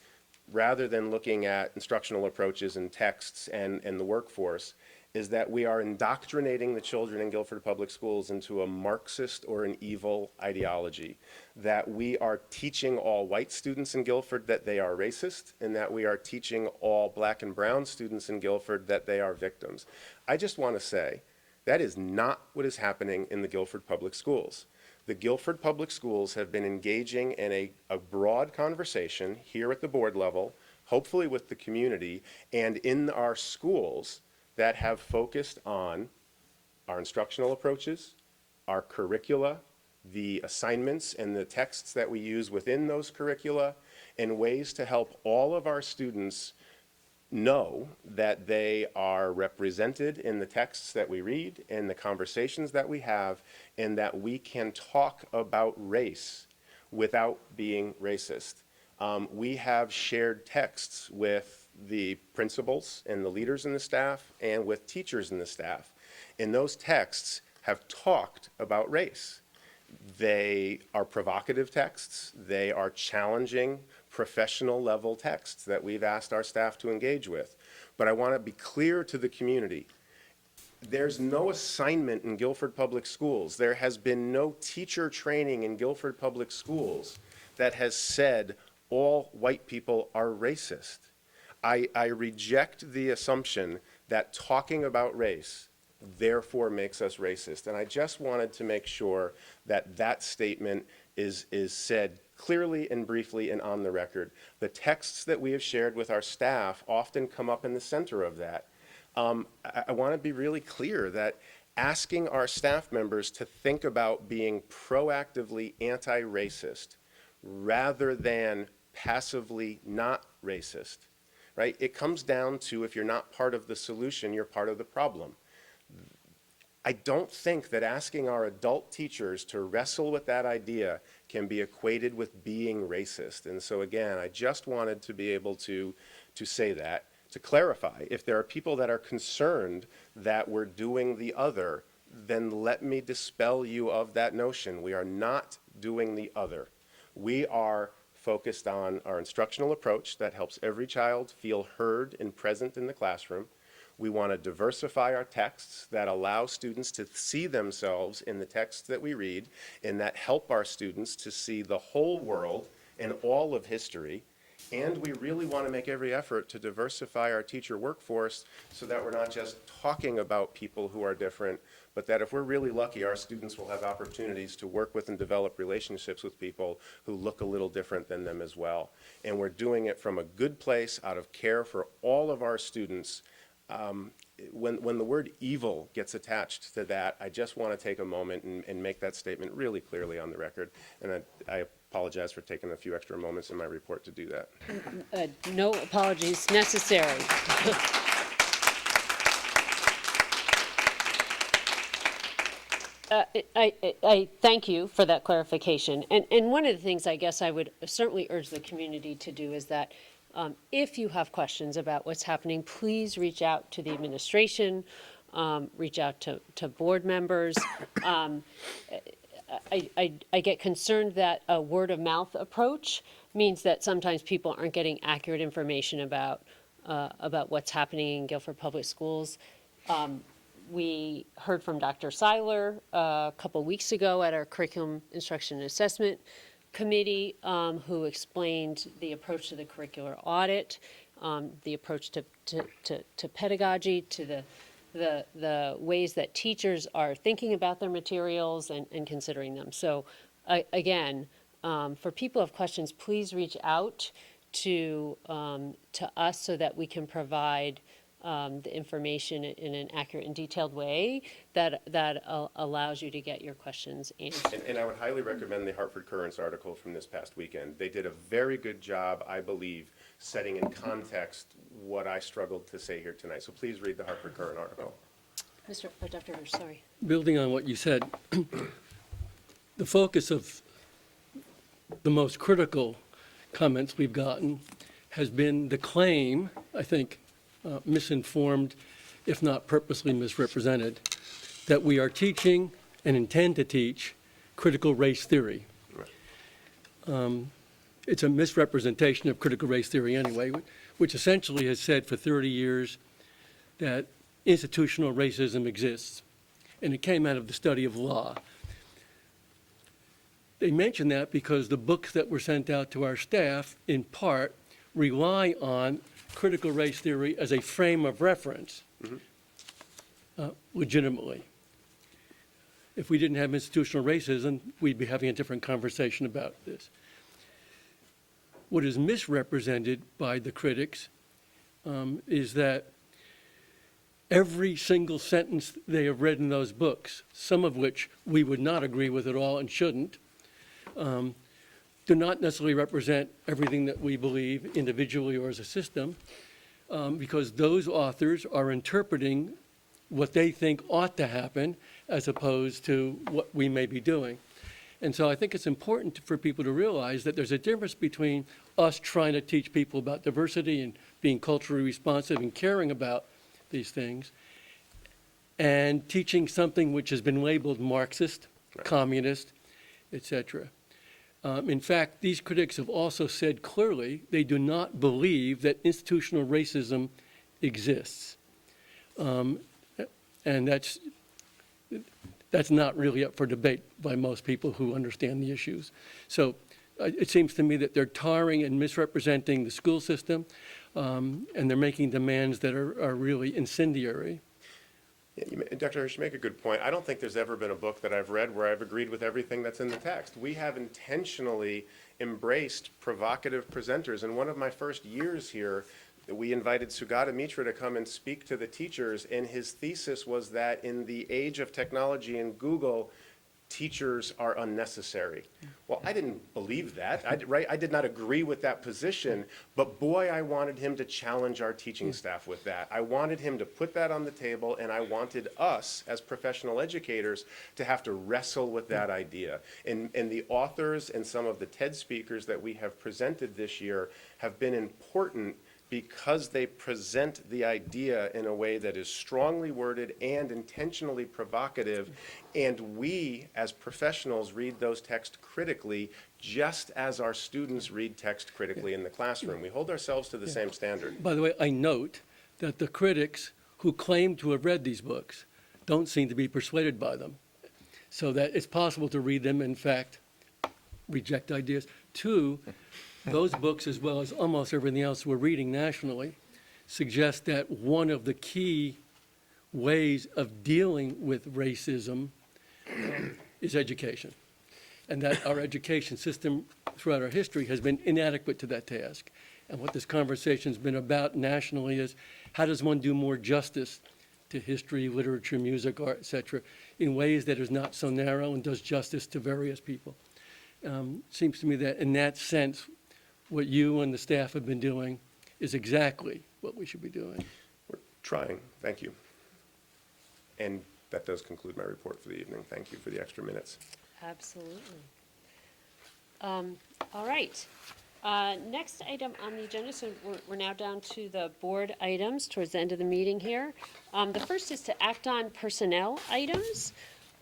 rather than looking at instructional approaches and texts and the workforce, is that we are indoctrinating the children in Guilford Public Schools into a Marxist or an evil ideology, that we are teaching all white students in Guilford that they are racist, and that we are teaching all black and brown students in Guilford that they are victims. I just want to say, that is not what is happening in the Guilford Public Schools. The Guilford Public Schools have been engaging in a broad conversation here at the board level, hopefully with the community, and in our schools that have focused on our instructional approaches, our curricula, the assignments and the texts that we use within those curricula, and ways to help all of our students know that they are represented in the texts that we read and the conversations that we have, and that we can talk about race without being racist. We have shared texts with the principals and the leaders in the staff and with teachers in the staff. And those texts have talked about race. They are provocative texts. They are challenging professional level texts that we've asked our staff to engage with. But I want to be clear to the community. There's no assignment in Guilford Public Schools. There has been no teacher training in Guilford Public Schools that has said all white people are racist. I reject the assumption that talking about race therefore makes us racist. And I just wanted to make sure that that statement is said clearly and briefly and on the record. The texts that we have shared with our staff often come up in the center of that. I want to be really clear that asking our staff members to think about being proactively anti-racist rather than passively not racist, right? It comes down to, if you're not part of the solution, you're part of the problem. I don't think that asking our adult teachers to wrestle with that idea can be equated with being racist. And so again, I just wanted to be able to say that, to clarify. If there are people that are concerned that we're doing the other, then let me dispel you of that notion. We are not doing the other. We are focused on our instructional approach that helps every child feel heard and present in the classroom. We want to diversify our texts that allow students to see themselves in the texts that we read, and that help our students to see the whole world and all of history. And we really want to make every effort to diversify our teacher workforce so that we're not just talking about people who are different, but that if we're really lucky, our students will have opportunities to work with and develop relationships with people who look a little different than them as well. And we're doing it from a good place, out of care for all of our students. When the word evil gets attached to that, I just want to take a moment and make that statement really clearly on the record. And I apologize for taking a few extra moments in my report to do that. No apologies necessary. I thank you for that clarification. And one of the things I guess I would certainly urge the community to do is that if you have questions about what's happening, please reach out to the administration, reach out to board members. I get concerned that a word of mouth approach means that sometimes people aren't getting accurate information about what's happening in Guilford Public Schools. We heard from Dr. Seiler a couple weeks ago at our Curriculum Instruction and Assessment Committee, who explained the approach to the curricular audit, the approach to pedagogy, to the ways that teachers are thinking about their materials and considering them. So again, for people who have questions, please reach out to us so that we can provide the information in an accurate and detailed way that allows you to get your questions answered. And I would highly recommend the Hartford Courant's article from this past weekend. They did a very good job, I believe, setting in context what I struggled to say here tonight. So please read the Hartford Courant article. Dr. Hirsch, sorry. Building on what you said, the focus of the most critical comments we've gotten has been the claim, I think, misinformed, if not purposely misrepresented, that we are teaching and intend to teach critical race theory. It's a misrepresentation of critical race theory anyway, which essentially has said for 30 years that institutional racism exists. And it came out of the study of law. They mention that because the books that were sent out to our staff, in part, rely on critical race theory as a frame of reference, legitimately. If we didn't have institutional racism, we'd be having a different conversation about this. What is misrepresented by the critics is that every single sentence they have read in those books, some of which we would not agree with at all and shouldn't, do not necessarily represent everything that we believe individually or as a system, because those authors are interpreting what they think ought to happen as opposed to what we may be doing. And so I think it's important for people to realize that there's a difference between us trying to teach people about diversity and being culturally responsive and caring about these things, and teaching something which has been labeled Marxist, communist, etc. In fact, these critics have also said clearly they do not believe that institutional racism exists. And that's not really up for debate by most people who understand the issues. So it seems to me that they're tarring and misrepresenting the school system, and they're making demands that are really incendiary. Yeah, Dr. Hirsch, you make a good point. I don't think there's ever been a book that I've read where I've agreed with everything that's in the text. We have intentionally embraced provocative presenters. In one of my first years here, we invited Sugata Mitra to come and speak to the teachers, and his thesis was that in the age of technology and Google, teachers are unnecessary. Well, I didn't believe that, I did not agree with that position, but boy, I wanted him to challenge our teaching staff with that. I wanted him to put that on the table, and I wanted us, as professional educators, to have to wrestle with that idea. And the authors and some of the TED speakers that we have presented this year have been important because they present the idea in a way that is strongly worded and intentionally provocative, and we, as professionals, read those texts critically, just as our students read text critically in the classroom. We hold ourselves to the same standard. By the way, I note that the critics who claim to have read these books don't seem to be persuaded by them, so that it's possible to read them, in fact, reject ideas. Two, those books, as well as almost everything else we're reading nationally, suggest that one of the key ways of dealing with racism is education, and that our education system throughout our history has been inadequate to that task. And what this conversation's been about nationally is how does one do more justice to history, literature, music, art, etc., in ways that is not so narrow and does justice to various people. Seems to me that in that sense, what you and the staff have been doing is exactly what we should be doing. We're trying, thank you. And that does conclude my report for the evening. Thank you for the extra minutes. Absolutely. All right. Next item on the agenda, so we're now down to the board items towards the end of the meeting here. The first is to act on personnel items.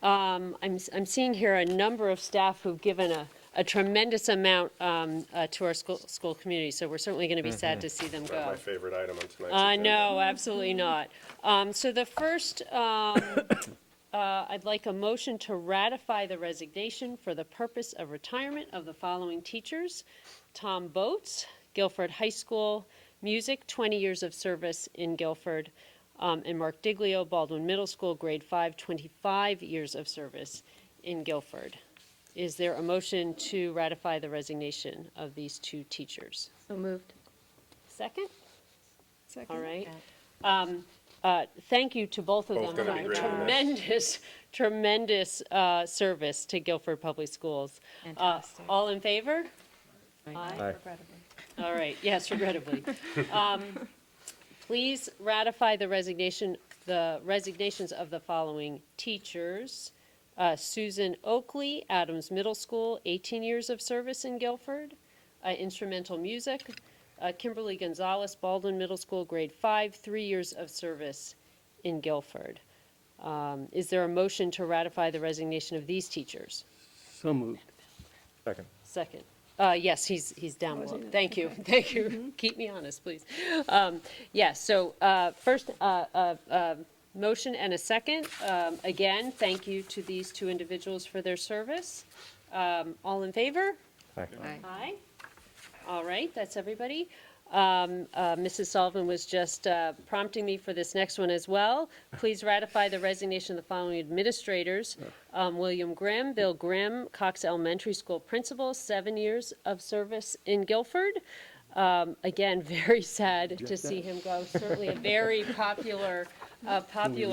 I'm seeing here a number of staff who've given a tremendous amount to our school community, so we're certainly going to be sad to see them go. My favorite item on tonight's agenda. No, absolutely not. So the first, I'd like a motion to ratify the resignation for the purpose of retirement of the following teachers: Tom Boats, Guilford High School, music, 20 years of service in Guilford, and Mark Diglio, Baldwin Middle School, grade 5, 25 years of service in Guilford. Is there a motion to ratify the resignation of these two teachers? So moved. Second? Second. All right. Thank you to both of Both them gonna be for great tremendous service to Guilford Public Schools. Fantastic. All in favor? Aye. Regrettably. All right, yes, regrettably. Please ratify the resignations of the following teachers. Susan Oakley, Adams Middle School, 18 years of service in Guilford, instrumental music. Kimberly Gonzalez, Baldwin Middle School, grade 5, 3 years of service in Guilford. Is there a motion to ratify the resignation of these teachers? So moved. Second. Second. Yes, he's down Oh, is below. he? Thank you, thank you. Keep me honest, please. Yes, so first, motion and a second. Again, thank you to these two individuals for their service. All in favor? Aye. Aye. All right, that's everybody. Mrs. Sullivan was just prompting me for this next one as well. Please ratify the resignation of the following administrators. William Grimm, Bill Grimm, Cox Elementary School Principal, 7 years of service in Guilford. Again, very sad to see him go. Certainly a very popular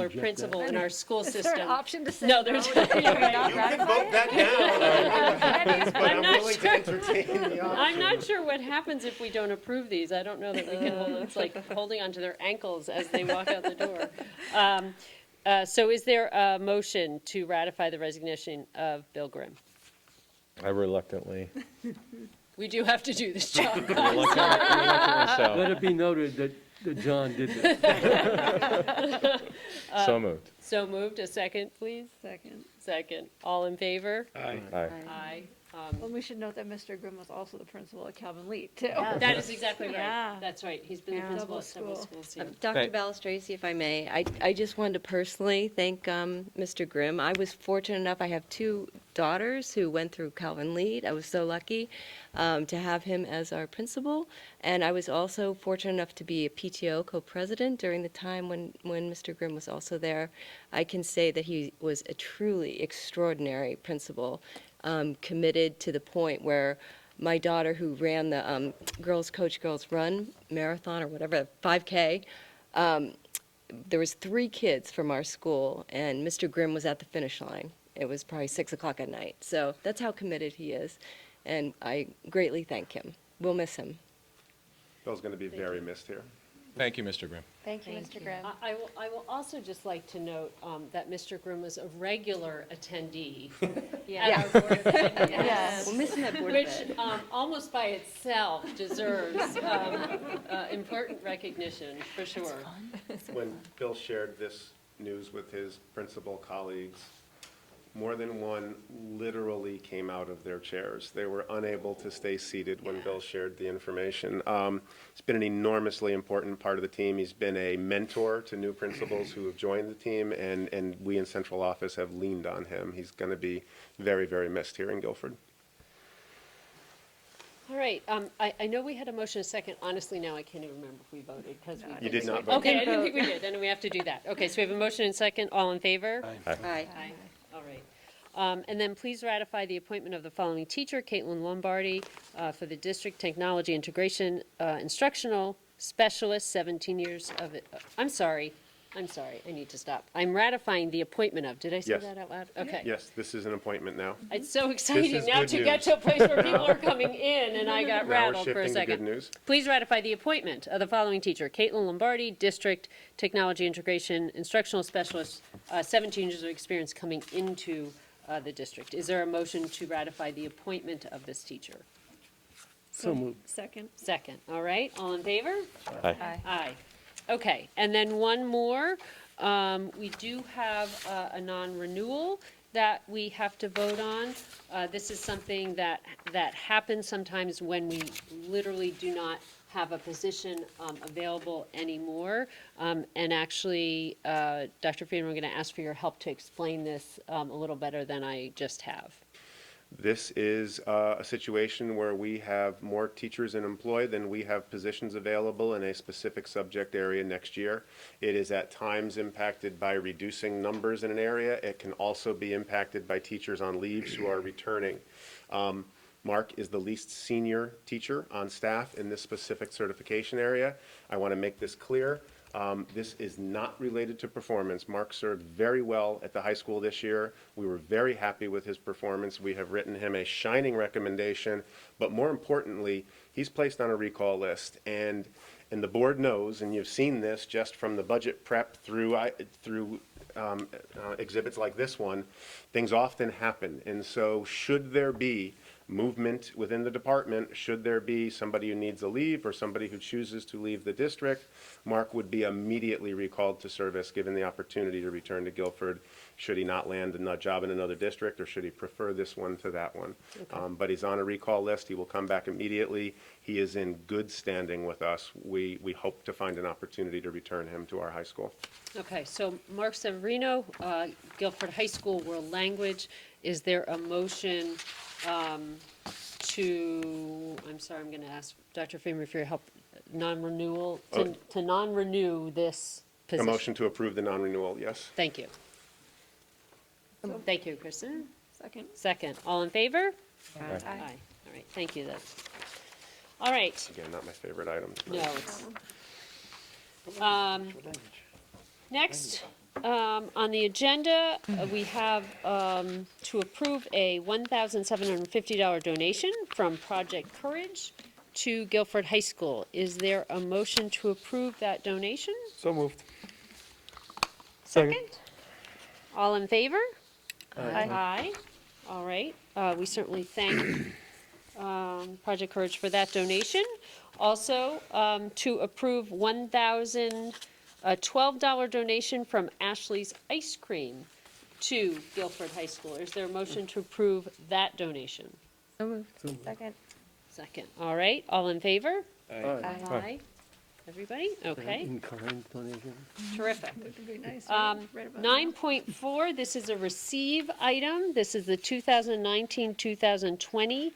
principal in our school Is system. there an option to say No, there's. You can vote that down, but I'm I'm not willing to sure. entertain the option. I'm not sure what happens if we don't approve these. I don't know that we can hold, it's like holding onto their ankles as they walk out the door. So is there a motion to ratify the resignation of Bill Grimm? I reluctantly. We do have to do this job. Reluctantly so. Let it be noted that John did this. So moved. So moved, a second, please? Second. Second. All in favor? Aye. Aye. Well, we should note that Mr. Grimm was also the principal at Calvin Lee, too. That is exactly right. Yeah. That's right. He's been the Yeah. principal Double at several school. schools. Yeah. Dr. Thank- Balistraci, if I may, I just wanted to personally thank Mr. Grimm. I was fortunate enough, I have two daughters who went through Calvin Lead. I was so lucky to have him as our principal. And I was also fortunate enough to be a PTO co-president during the time when Mr. Grimm was also there. I can say that he was a truly extraordinary principal, committed to the point where my daughter, who ran the Girls Coach Girls Run marathon or whatever, 5K, there was 3 kids from our school, and Mr. Grimm was at the finish line. It was probably 6 o'clock at night. So that's how committed he is, and I greatly thank him. We'll miss him. Bill's going to be very missed here. Thank you, Mr. Grimm. Thank you, Mr. Grimm. I will also just like to note that Mr. Grimm was a regular attendee Yeah. at our Board of Education. Yes. We'll miss him at Board of Which Ed. almost by itself deserves important recognition, for sure. When Bill shared this news with his principal colleagues, more than one literally came out of their chairs. They were unable to stay seated when Bill shared the information. He's been an enormously important part of the team. He's been a mentor to new principals who have joined the team, and we in central office have leaned on him. He's going to be very, very missed here in Guilford. All right, I know we had a motion a second. Honestly, now I can't even remember if we voted, because we. You did not vote. Okay, I didn't think we did, then we have to do that. Okay, so we have a motion and second. All in favor? Aye. Aye. All right. And then please ratify the appointment of the following teacher, Caitlin Lombardi, for the District Technology Integration Instructional Specialist, 17 years of it. I'm sorry, I'm sorry, I need to stop. I'm ratifying the appointment of, did I say Yes. that out loud? Okay. Yes, this is an appointment now. It's so exciting is now good to get news. to a place where people are coming in, and I got Now we're rattled for a shifting to second. good news. Please ratify the appointment of the following teacher: Caitlin Lombardi, District Technology Integration Instructional Specialist, 17 years of experience coming into the district. Is there a motion to ratify the appointment of this teacher? So moved. Second. Second, all right, all in favor? Aye. Aye. Okay, and then one more. We do have a non-renewal that we have to vote on. This is something that happens sometimes when we literally do not have a position available anymore. And actually, Dr. Frieden, we're going to ask for your help to explain this a little better than I just have. This is a situation where we have more teachers in employ than we have positions available in a specific subject area next year. It is at times impacted by reducing numbers in an area. It can also be impacted by teachers on leaves who are returning. Mark is the least senior teacher on staff in this specific certification area. I want to make this clear. This is not related to performance. Mark served very well at the high school this year. We were very happy with his performance. We have written him a shining recommendation, but more importantly, he's placed on a recall list. And the board knows, and you've seen this just from the budget prep through exhibits like this one, things often happen. And so should there be movement within the department, should there be somebody who needs a leave or somebody who chooses to leave the district, Mark would be immediately recalled to service, given the opportunity to return to Guilford, should he not land a job in another district, or should he prefer this one to that one. But he's on a recall list. He will come back immediately. He is in good standing with us. We hope to find an opportunity to return him to our high school. Okay, so Mark Severino, Guilford High School World Language. Is there a motion to, I'm sorry, I'm going to ask Dr. Freeman for your help, non-renewal, to non-renew this A position? motion to approve the non-renewal, yes. Thank you. Thank you, Kristen. Second. Second, all in favor? Aye. All right, thank you, that's, all right. Again, not my favorite item. No, it's, next, on the agenda, we have, to approve a $1,750 donation from Project Courage to Guilford High School. Is there a motion to approve that donation? So moved. Second? All in favor? Aye. All right, we certainly thank Project Courage for that donation. Also, to approve a $12 donation from Ashley's Ice Cream to Guilford High School. Is there a motion to approve that donation? So moved. Second. Second, all right, all in favor? Aye. Aye. Everybody, okay, In-kind donation. terrific. Would be nice. Um, Right about 9.4, this is a receive item. This is the 2019-2020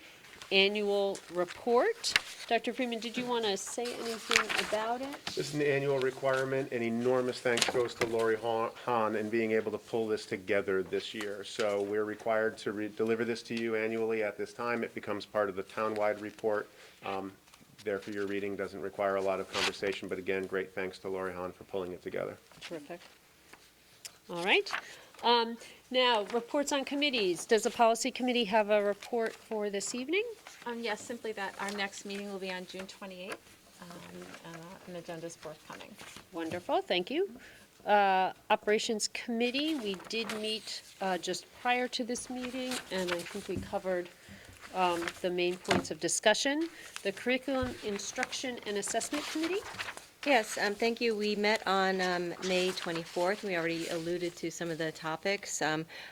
annual report. Dr. Freeman, did you want to say anything about it? This is an annual requirement. An enormous thanks goes to Lori Hahn in being able to pull this together this year. So we're required to deliver this to you annually at this time. It becomes part of the townwide report. There for your reading, doesn't require a lot of conversation, but again, great thanks to Lori Hahn for pulling it together. Terrific. All right. Now, reports on committees. Does the policy committee have a report for this evening? Yes, simply that our next meeting will be on June 28th. An agenda's forthcoming. Wonderful, thank you. Operations Committee, we did meet just prior to this meeting, and I think we covered the main points of discussion. The Curriculum Instruction and Assessment Committee? Yes, thank you. We met on May 24th. We already alluded to some of the topics,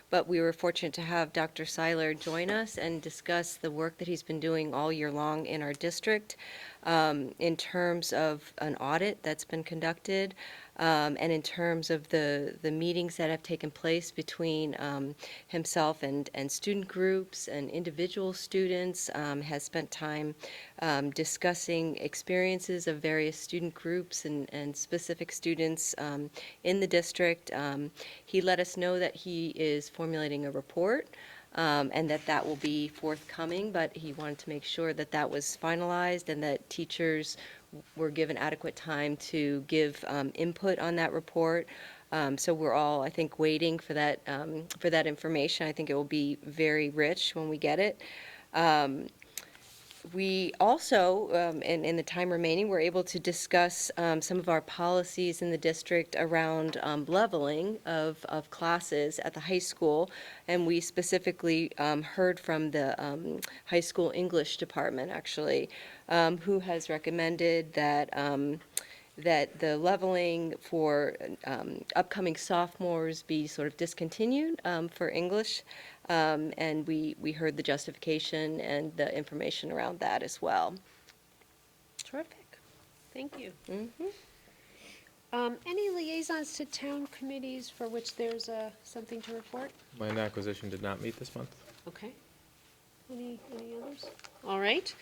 but we were fortunate to have Dr. Seiler join us and discuss the work that he's been doing all year long in our district in terms of an audit that's been conducted, and in terms of the meetings that have taken place between himself and student groups and individual students, has spent time discussing experiences of various student groups and specific students in the district. He let us know that he is formulating a report, and that will be forthcoming, but he wanted to make sure that that was finalized and that teachers were given adequate time to give input on that report. So we're all, I think, waiting for that information. I think it will be very rich when we get it. We also, in the time remaining, were able to discuss some of our policies in the district around leveling of classes at the high school. And we specifically heard from the high school English department, actually, who has recommended that that the leveling for upcoming sophomores be sort of discontinued for English. And we heard the justification and the information around that as well. Terrific. Thank you. Any liaisons to town committees for which there's something to report? Land acquisition did not meet this month. Okay. Any others? All right.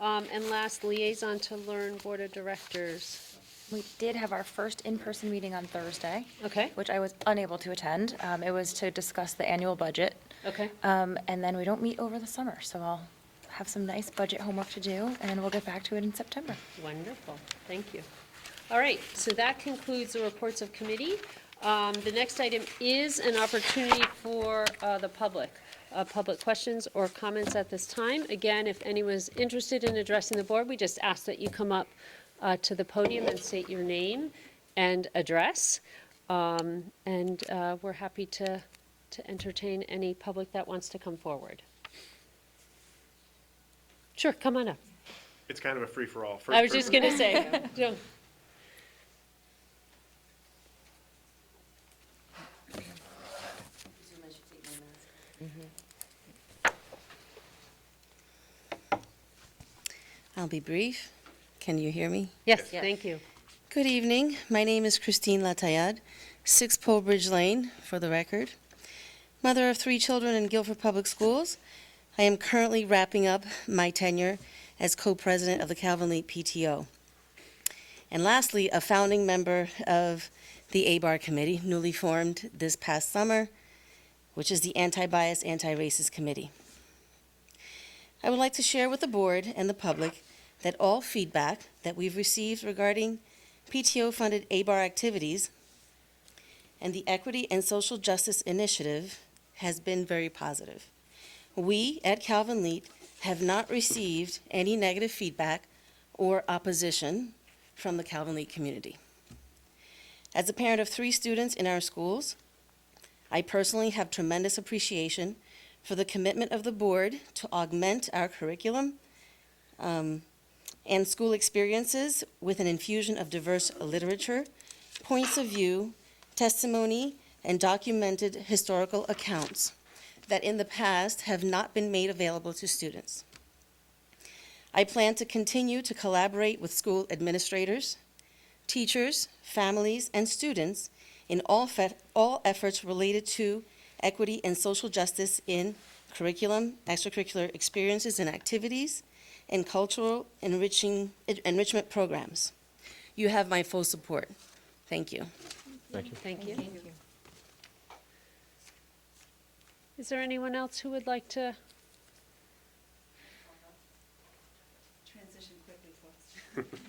And last, liaison to Learn Board of Directors. We did have our first in-person meeting on Thursday. Okay. Which I was unable to attend. It was to discuss the annual budget. Okay. And then we don't meet over the summer, so I'll have some nice budget homework to do, and we'll get back to it in September. Wonderful. Thank you. All right, so that concludes the reports of committee. The next item is an opportunity for the public. Public questions or comments at this time. Again, if anyone's interested in addressing the board, we just ask that you come up to the podium and state your name and address. And we're happy to entertain any public that wants to come forward. Sure, come on up. It's kind of a free-for-all. I was just going to say. Don't- I'll be brief. Can you hear me? Yes, thank you. Good evening. My name is Christine Latayad, 6 Pole Bridge Lane, for the record. Mother of 3 children in Guilford Public Schools. I am currently wrapping up my tenure as co-president of the Calvin Leet PTO. And lastly, a founding member of the ABAR committee, newly formed this past summer, which is the Anti-Bias, Anti-Racist Committee. I would like to share with the board and the public that all feedback that we've received regarding PTO-funded ABAR activities and the Equity and Social Justice Initiative has been very positive. We at Calvin Leet have not received any negative feedback or opposition from the Calvin Leet community. As a parent of 3 students in our schools, I personally have tremendous appreciation for the commitment of the board to augment our curriculum and school experiences with an infusion of diverse literature, points of view, testimony, and documented historical accounts that in the past have not been made available to students. I plan to continue to collaborate with school administrators, teachers, families, and students in all efforts related to equity and social justice in curriculum, extracurricular experiences and activities, and cultural enrichment programs. You have my full support. Thank you. Thank you. Thank you. Is there anyone else who would like to? Transition quickly, folks.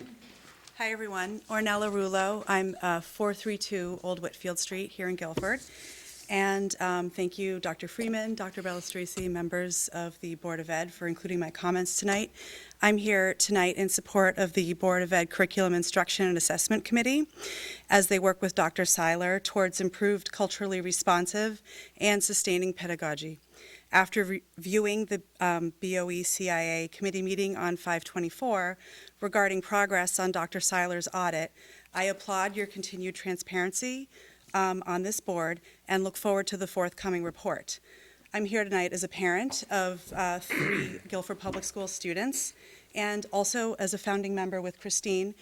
Hi, everyone. Ornella Rulo. I'm 432 Old Whitfield Street here in Guilford. And thank you, Dr. Freeman, Dr. Balistraci, members of the Board of Ed, for including my comments tonight. I'm here tonight in support of the Board of Ed Curriculum Instruction and Assessment Committee as they work with Dr. Seiler towards improved culturally responsive and sustaining pedagogy. After reviewing the BOE-CIA committee meeting on 5/24 regarding progress on Dr. Seiler's audit, I applaud your continued transparency on this board and look forward to the forthcoming report. I'm here tonight as a parent of 3 Guilford Public School students and also as a founding member with Christine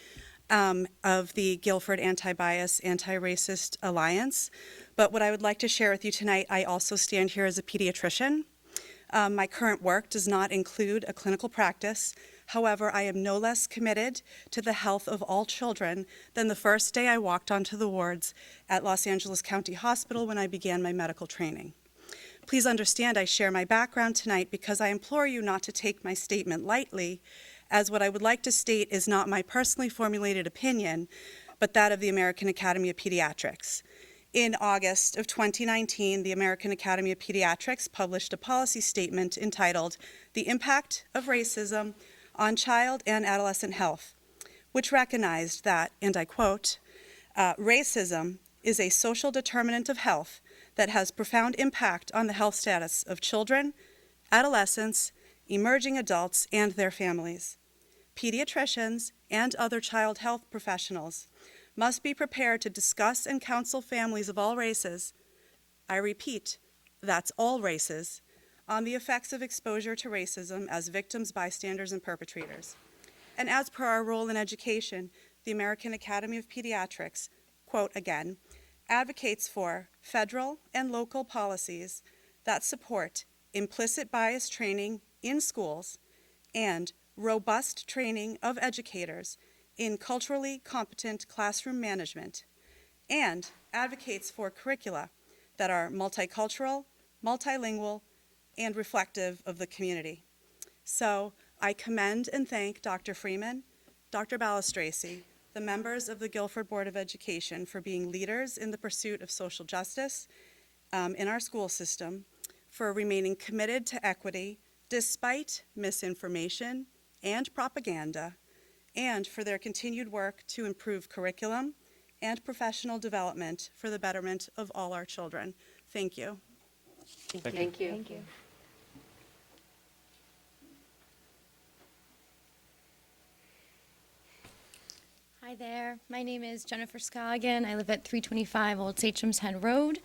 of the Guilford Anti-Bias, Anti-Racist Alliance. But what I would like to share with you tonight, I also stand here as a pediatrician. My current work does not include a clinical practice. However, I am no less committed to the health of all children than the first day I walked onto the wards at Los Angeles County Hospital when I began my medical training. Please understand I share my background tonight because I implore you not to take my statement lightly, as what I would like to state is not my personally formulated opinion, but that of the American Academy of Pediatrics. In August of 2019, the American Academy of Pediatrics published a policy statement entitled "The Impact of Racism on Child and Adolescent Health," which recognized that, and I quote, "Racism is a social determinant of health that has profound impact on the health status of children, adolescents, emerging adults, and their families. Pediatricians and other child health professionals must be prepared to discuss and counsel families of all races, I repeat, that's all races, on the effects of exposure to racism as victims, bystanders, and perpetrators. And as per our role in education, the American Academy of Pediatrics, quote again, advocates for federal and local policies that support implicit bias training in schools and robust training of educators in culturally competent classroom management, and advocates for curricula that are multicultural, multilingual, and reflective of the community. So I commend and thank Dr. Freeman, Dr. Balistraci, the members of the Guilford Board of Education for being leaders in the pursuit of social justice in our school system, for remaining committed to equity despite misinformation and propaganda, and for their continued work to improve curriculum and professional development for the betterment of all our children. Thank you. Thank you. Thank you. Hi there, my name is Jennifer Scoggin. I live at 325 Old Sachem's Head Road.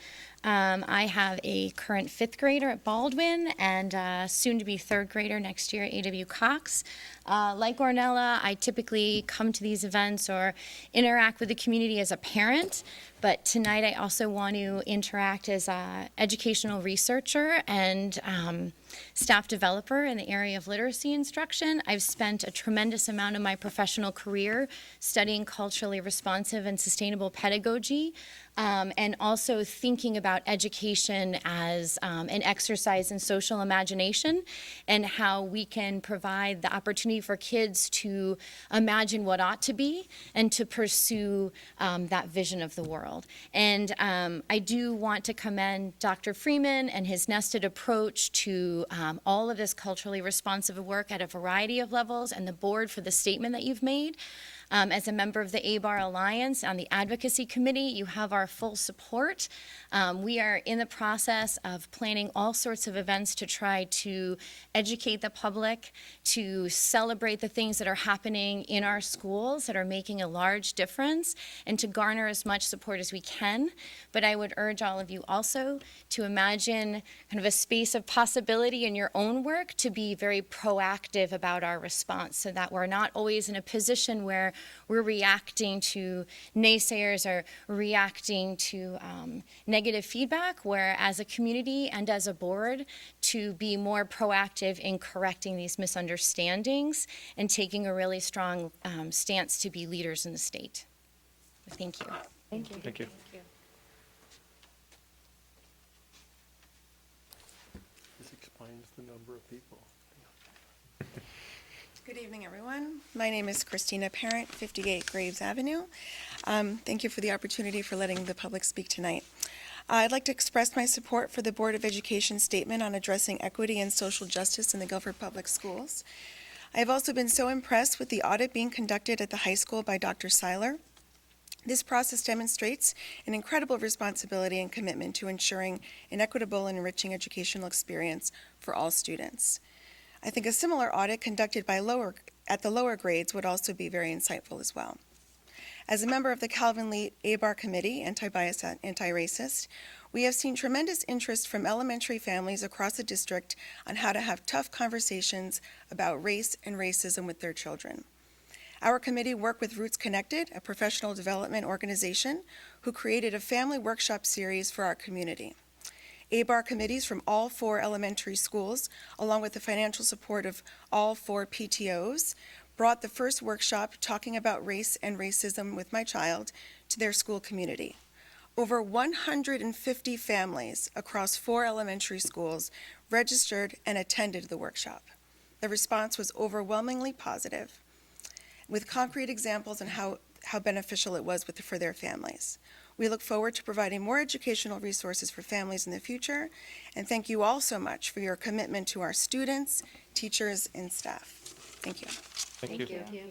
I have a current 5th grader at Baldwin and soon to be 3rd grader next year at A.W. Cox. Like Ornella, I typically come to these events or interact with the community as a parent, but tonight I also want to interact as an educational researcher and staff developer in the area of literacy instruction. I've spent a tremendous amount of my professional career studying culturally responsive and sustainable pedagogy, and also thinking about education as an exercise in social imagination and how we can provide the opportunity for kids to imagine what ought to be and to pursue that vision of the world. And I do want to commend Dr. Freeman and his nested approach to all of this culturally responsive work at a variety of levels, and the board for the statement that you've made. As a member of the ABAR Alliance on the Advocacy Committee, you have our full support. We are in the process of planning all sorts of events to try to educate the public, to celebrate the things that are happening in our schools that are making a large difference, and to garner as much support as we can. But I would urge all of you also to imagine kind of a space of possibility in your own work, to be very proactive about our response so that we're not always in a position where we're reacting to naysayers or reacting to negative feedback, where as a community and as a board, to be more proactive in correcting these misunderstandings and taking a really strong stance to be leaders in the state. Thank you. Thank you. Thank you. This explains the number of people. Good evening, everyone. My name is Christina Parent, 58 Graves Avenue. Thank you for the opportunity for letting the public speak tonight. I'd like to express my support for the Board of Education statement on addressing equity and social justice in the Guilford Public Schools. I have also been so impressed with the audit being conducted at the high school by Dr. Seiler. This process demonstrates an incredible responsibility and commitment to ensuring an equitable and enriching educational experience for all students. I think a similar audit conducted at the lower grades would also be very insightful as well. As a member of the Calvin Leet ABAR Committee, Anti-Bias, Anti-Racist, we have seen tremendous interest from elementary families across the district on how to have tough conversations about race and racism with their children. Our committee worked with Roots Connected, a professional development organization, who created a family workshop series for our community. ABAR committees from all 4 elementary schools, along with the financial support of all 4 PTOs, brought the first workshop talking about race and racism with my child to their school community. Over 150 families across 4 elementary schools registered and attended the workshop. The response was overwhelmingly positive, with concrete examples on how beneficial it was for their families. We look forward to providing more educational resources for families in the future, and thank you all so much for your commitment to our students, teachers, and staff. Thank you. Thank you. Thank you.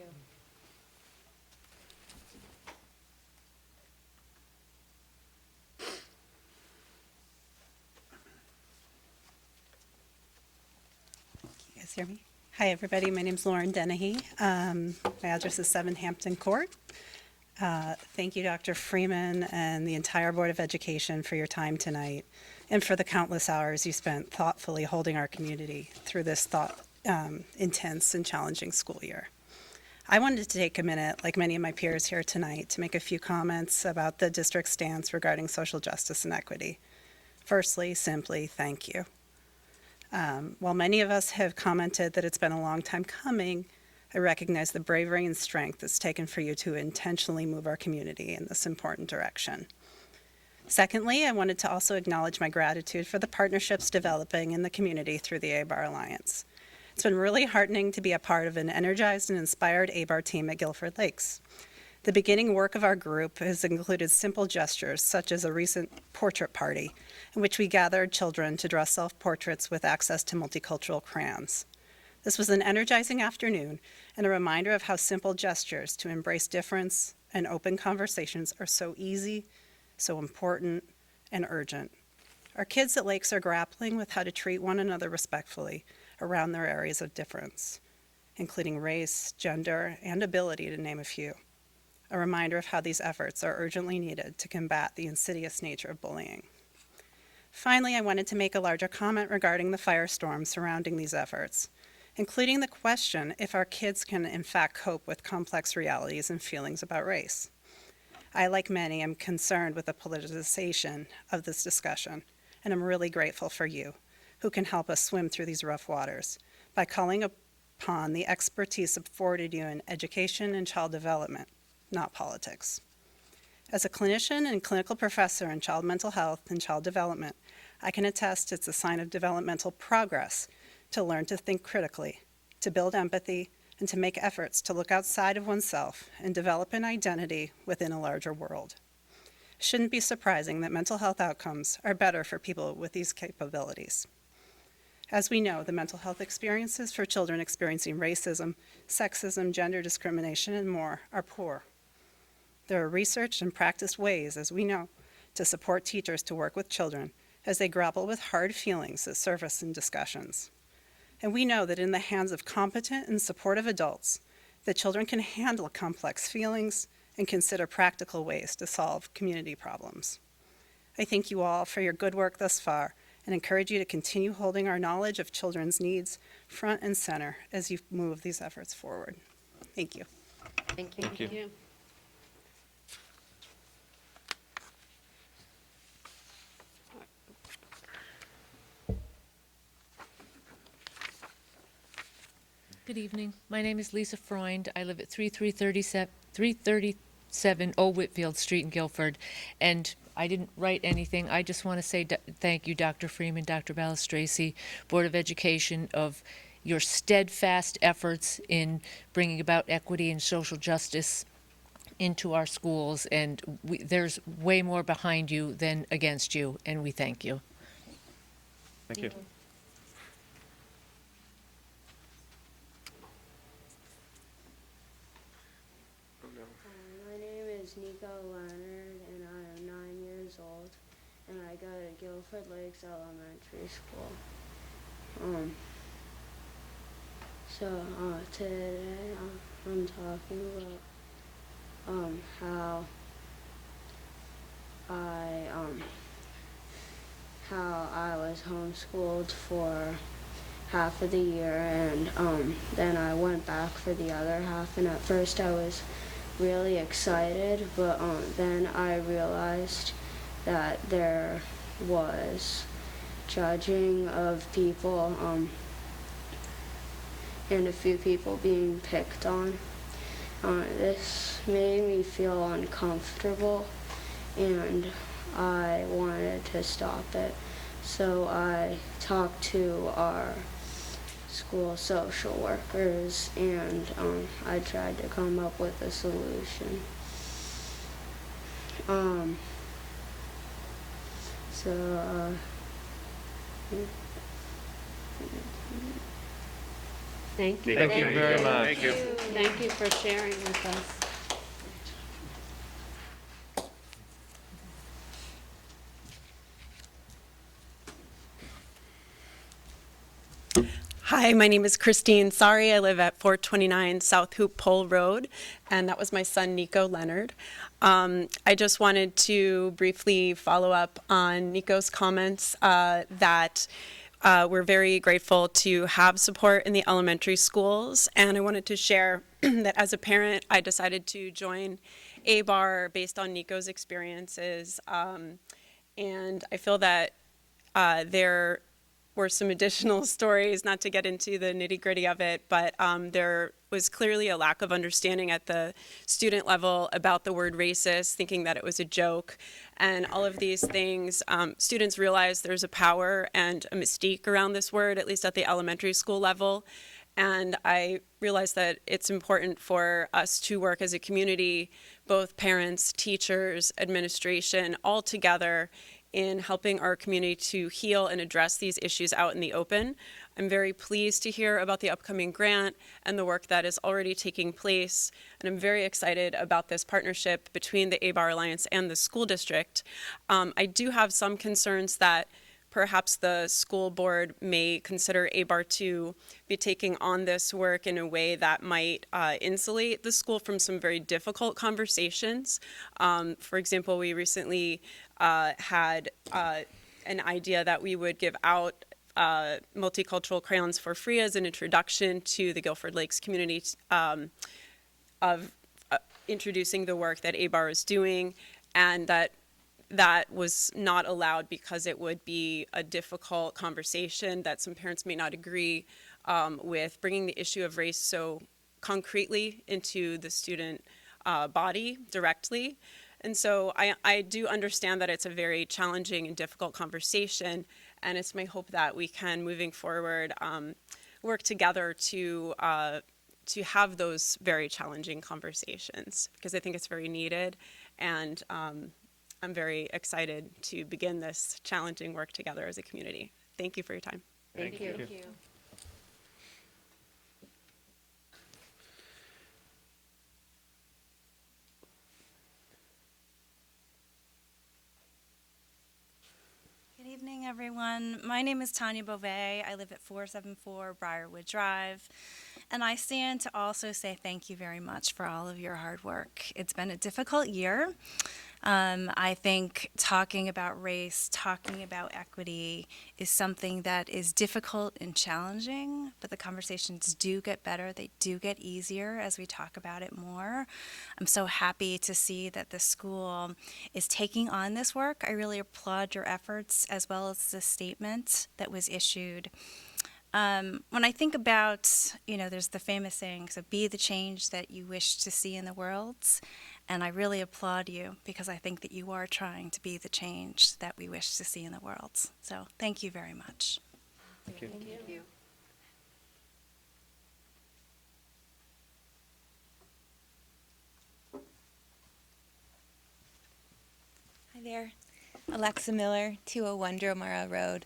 You guys hear me? Hi, everybody. My name's Lauren Dennehy. My address is 7 Hampton Court. Thank you, Dr. Freeman, and the entire Board of Education for your time tonight and for the countless hours you spent thoughtfully holding our community through this intense and challenging school year. I wanted to take a minute, like many of my peers here tonight, to make a few comments about the district's stance regarding social justice and equity. Firstly, simply, thank you. While many of us have commented that it's been a long time coming, I recognize the bravery and strength it's taken for you to intentionally move our community in this important direction. Secondly, I wanted to also acknowledge my gratitude for the partnerships developing in the community through the ABAR Alliance. It's been really heartening to be a part of an energized and inspired ABAR team at Guilford Lakes. The beginning work of our group has included simple gestures, such as a recent portrait party, in which we gathered children to draw self-portraits with access to multicultural crayons. This was an energizing afternoon and a reminder of how simple gestures to embrace difference and open conversations are so easy, so important, and urgent. Our kids at Lakes are grappling with how to treat one another respectfully around their areas of difference, including race, gender, and ability, to name a few. A reminder of how these efforts are urgently needed to combat the insidious nature of bullying. Finally, I wanted to make a larger comment regarding the firestorm surrounding these efforts, including the question if our kids can in fact cope with complex realities and feelings about race. I, like many, am concerned with the politicization of this discussion, and I'm really grateful for you, who can help us swim through these rough waters by calling upon the expertise afforded you in education and child development, not politics. As a clinician and clinical professor in child mental health and child development, I can attest it's a sign of developmental progress to learn to think critically, to build empathy, and to make efforts to look outside of oneself and develop an identity within a larger world. It shouldn't be surprising that mental health outcomes are better for people with these capabilities. As we know, the mental health experiences for children experiencing racism, sexism, gender discrimination, and more are poor. There are researched and practiced ways, as we know, to support teachers to work with children as they grapple with hard feelings that surface in discussions. And we know that in the hands of competent and supportive adults, that children can handle complex feelings and consider practical ways to solve community problems. I thank you all for your good work thus far and encourage you to continue holding our knowledge of children's needs front and center as you move these efforts forward. Thank you. Thank you. Thank you. Good evening. My name is Lisa Freund. I live at 337 Old Whitfield Street in Guilford. And I didn't write anything. I just want to say thank you, Dr. Freeman, Dr. Balistraci, Board of Education, of your steadfast efforts in bringing about equity and social justice into our schools. And there's way more behind you than against you, and we thank you. Thank you. My name is Nico Leonard, and I am 9 years old, and I go to Guilford Lakes Elementary School. Today I'm talking about how I was homeschooled for half of the year, and then I went back for the other half, and at first I was really excited, but then I realized that there was judging of people and a few people being picked on. This made me feel uncomfortable, and I wanted to stop it. So I talked to our school social workers, and I tried to come up with a solution. So, Thank you. Thank you very much. Thank you. Thank you for sharing with us. Hi, my name is Christine. Sorry, I live at 429 South Hoop Pole Road, and that was my son, Nico Leonard. I just wanted to briefly follow up on Nico's comments that we're very grateful to have support in the elementary schools, and I wanted to share that as a parent, I decided to join ABAR based on Nico's experiences, and I feel that there were some additional stories, not to get into the nitty-gritty of it, but there was clearly a lack of understanding at the student level about the word racist, thinking that it was a joke, and all of these things. Students realize there's a power and a mystique around this word, at least at the elementary school level, and I realized that it's important for us to work as a community, both parents, teachers, administration, all together in helping our community to heal and address these issues out in the open. I'm very pleased to hear about the upcoming grant and the work that is already taking place, and I'm very excited about this partnership between the ABAR Alliance and the school district. I do have some concerns that perhaps the school board may consider ABAR to be taking on this work in a way that might insulate the school from some very difficult conversations. For example, we recently had an idea that we would give out multicultural crayons for free as an introduction to the Guilford Lakes community of introducing the work that ABAR is doing, and that was not allowed because it would be a difficult conversation that some parents may not agree with, bringing the issue of race so concretely into the student body directly. And so I do understand that it's a very challenging and difficult conversation, and it's my hope that we can, moving forward, work together to have those very challenging conversations, because I think it's very needed, and I'm very excited to begin this challenging work together as a community. Thank you for your time. Thank you. Thank you. Good evening, everyone. My name is Tanya Beauvais. I live at 474 Briarwood Drive, and I stand to also say thank you very much for all of your hard work. It's been a difficult year. I think talking about race, talking about equity is something that is difficult and challenging, but the conversations do get better. They do get easier as we talk about it more. I'm so happy to see that the school is taking on this work. I really applaud your efforts, as well as the statement that was issued. When I think about, there's the famous saying, so be the change that you wish to see in the world. And I really applaud you, because I think that you are trying to be the change that we wish to see in the world. So thank you very much. Thank you. Thank you. Hi there, Alexa Miller, 201 Dromara Road.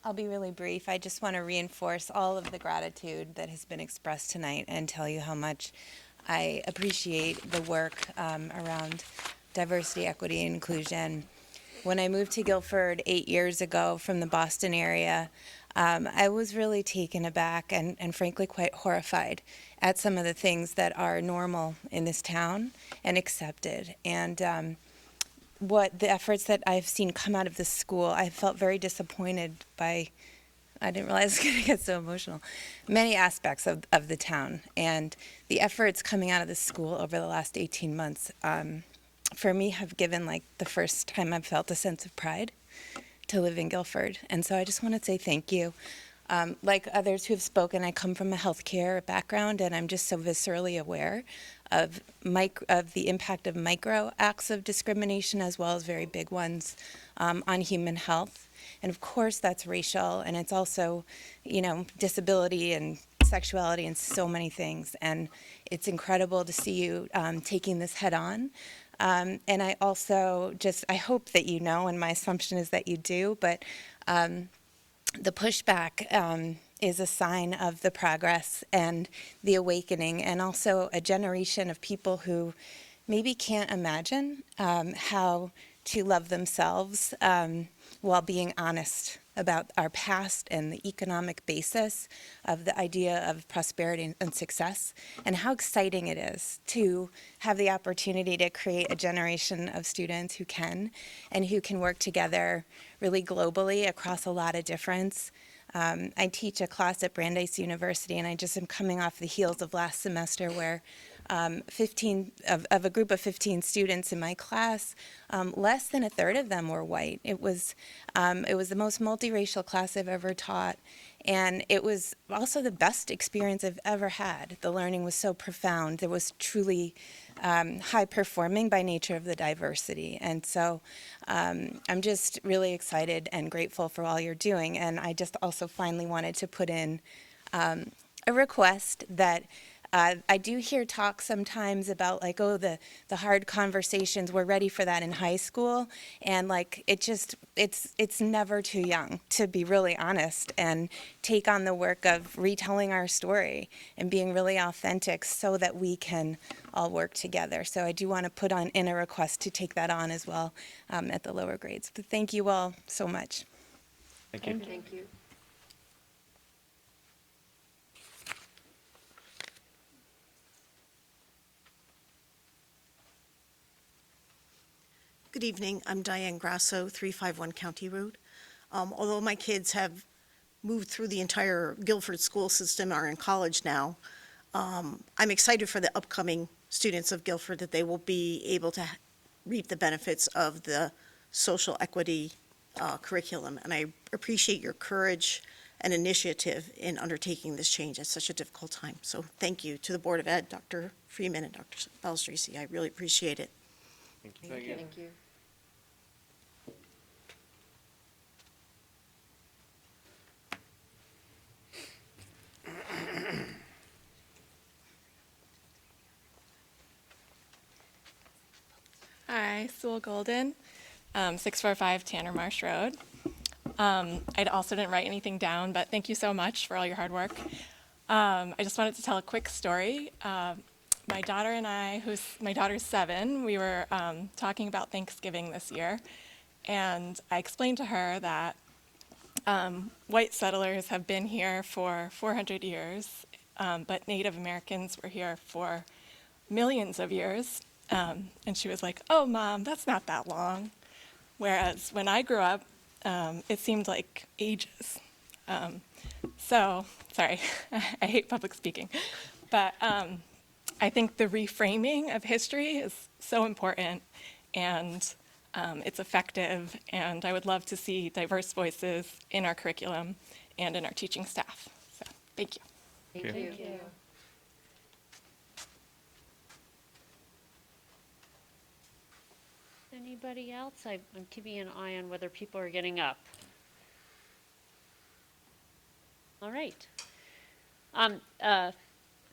I'll be really brief. I just want to reinforce all of the gratitude that has been expressed tonight and tell you how much I appreciate the work around diversity, equity, and inclusion. When I moved to Guilford 8 years ago from the Boston area, I was really taken aback and frankly quite horrified at some of the things that are normal in this town and accepted. And what the efforts that I've seen come out of this school, I felt very disappointed by. I didn't realize I was going to get so emotional. Many aspects of the town, and the efforts coming out of the school over the last 18 months, for me, have given like the first time I've felt a sense of pride to live in Guilford. And so I just want to say thank you. Like others who have spoken, I come from a healthcare background, and I'm just so viscerally aware of the impact of micro acts of discrimination, as well as very big ones, on human health. And of course, that's racial, and it's also, disability and sexuality and so many things. And it's incredible to see you taking this head on. And I also I hope that you know, and my assumption is that you do, but the pushback is a sign of the progress and the awakening, and also a generation of people who maybe can't imagine how to love themselves while being honest about our past and the economic basis of the idea of prosperity and success, and how exciting it is to have the opportunity to create a generation of students who can work together really globally across a lot of difference. I teach a class at Brandeis University, and I just am coming off the heels of last semester where 15 of a group of 15 students in my class, less than a third of them were white. It was the most multiracial class I've ever taught, and it was also the best experience I've ever had. The learning was so profound. There was truly high performing by nature of the diversity, and so I'm just really excited and grateful for all you're doing. And I just also finally wanted to put in a request that I do hear talk sometimes about like, oh, the hard conversations, we're ready for that in high school. And like, it's never too young to be really honest and take on the work of retelling our story and being really authentic so that we can all work together. So I do want to put in a request to take that on as well at the lower grades. But thank you all so much. Thank you. Thank you. Good evening. I'm Diane Grasso, 351 County Road. Although my kids have moved through the entire Guilford school system, are in college now, I'm excited for the upcoming students of Guilford that they will be able to reap the benefits of the social equity curriculum. And I appreciate your courage and initiative in undertaking this change at such a difficult time. So thank you to the Board of Ed, Dr. Freeman and Dr. Balistraci. I really appreciate it. Thank you. Thank you. Thank you. Hi, Sewell Golden, 645 Tanner Marsh Road. I also didn't write anything down, but thank you so much for all your hard work. I just wanted to tell a quick story. My daughter and I, my daughter's 7, we were talking about Thanksgiving this year, and I explained to her that white settlers have been here for 400 years, but Native Americans were here for millions of years. And she was like, "Oh, Mom, that's not that long." Whereas when I grew up, it seemed like ages. So, sorry, I hate public speaking. But I think the reframing of history is so important, and it's effective, and I would love to see diverse voices in our curriculum and in our teaching staff. So, thank you. Thank you. Anybody else? I'm keeping an eye on whether people are getting up. All right.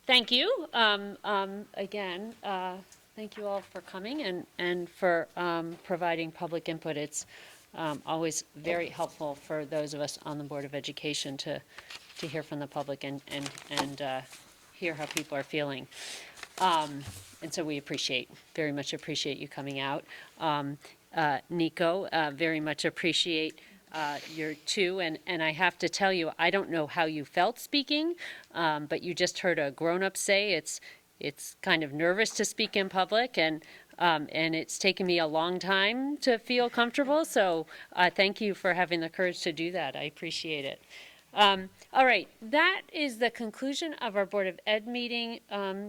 Thank you. Again, thank you all for coming and for providing public input. It's always very helpful for those of us on the Board of Education to hear from the public and hear how people are feeling. And so we very much appreciate you coming out. Nico, very much appreciate your too. And I have to tell you, I don't know how you felt speaking, but you just heard a grown-up say it's kind of nervous to speak in public, and it's taken me a long time to feel comfortable. So thank you for having the courage to do that. I appreciate it. All right, that is the conclusion of our Board of Ed meeting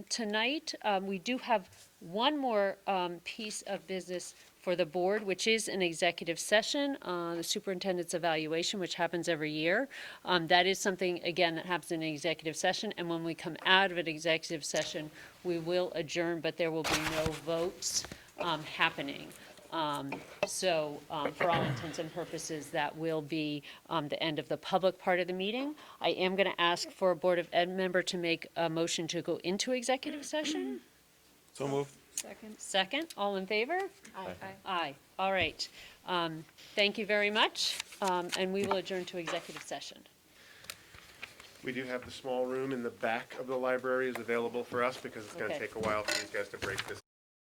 tonight. We do have one more piece of business for the board, which is an executive session, the superintendent's evaluation, which happens every year. That is something, again, that happens in an executive session, and when we come out of an executive session, we will adjourn, but there will be no votes happening. So for all intents and purposes, that will be the end of the public part of the meeting. I am going to ask for a Board of Ed member to make a motion to go into executive session. So moved. Second, all in favor? Aye. All right. Thank you very much, and we will adjourn to executive session. We do have the small room in the back of the library is available for us because it's going to Okay. take a while for these guys to break this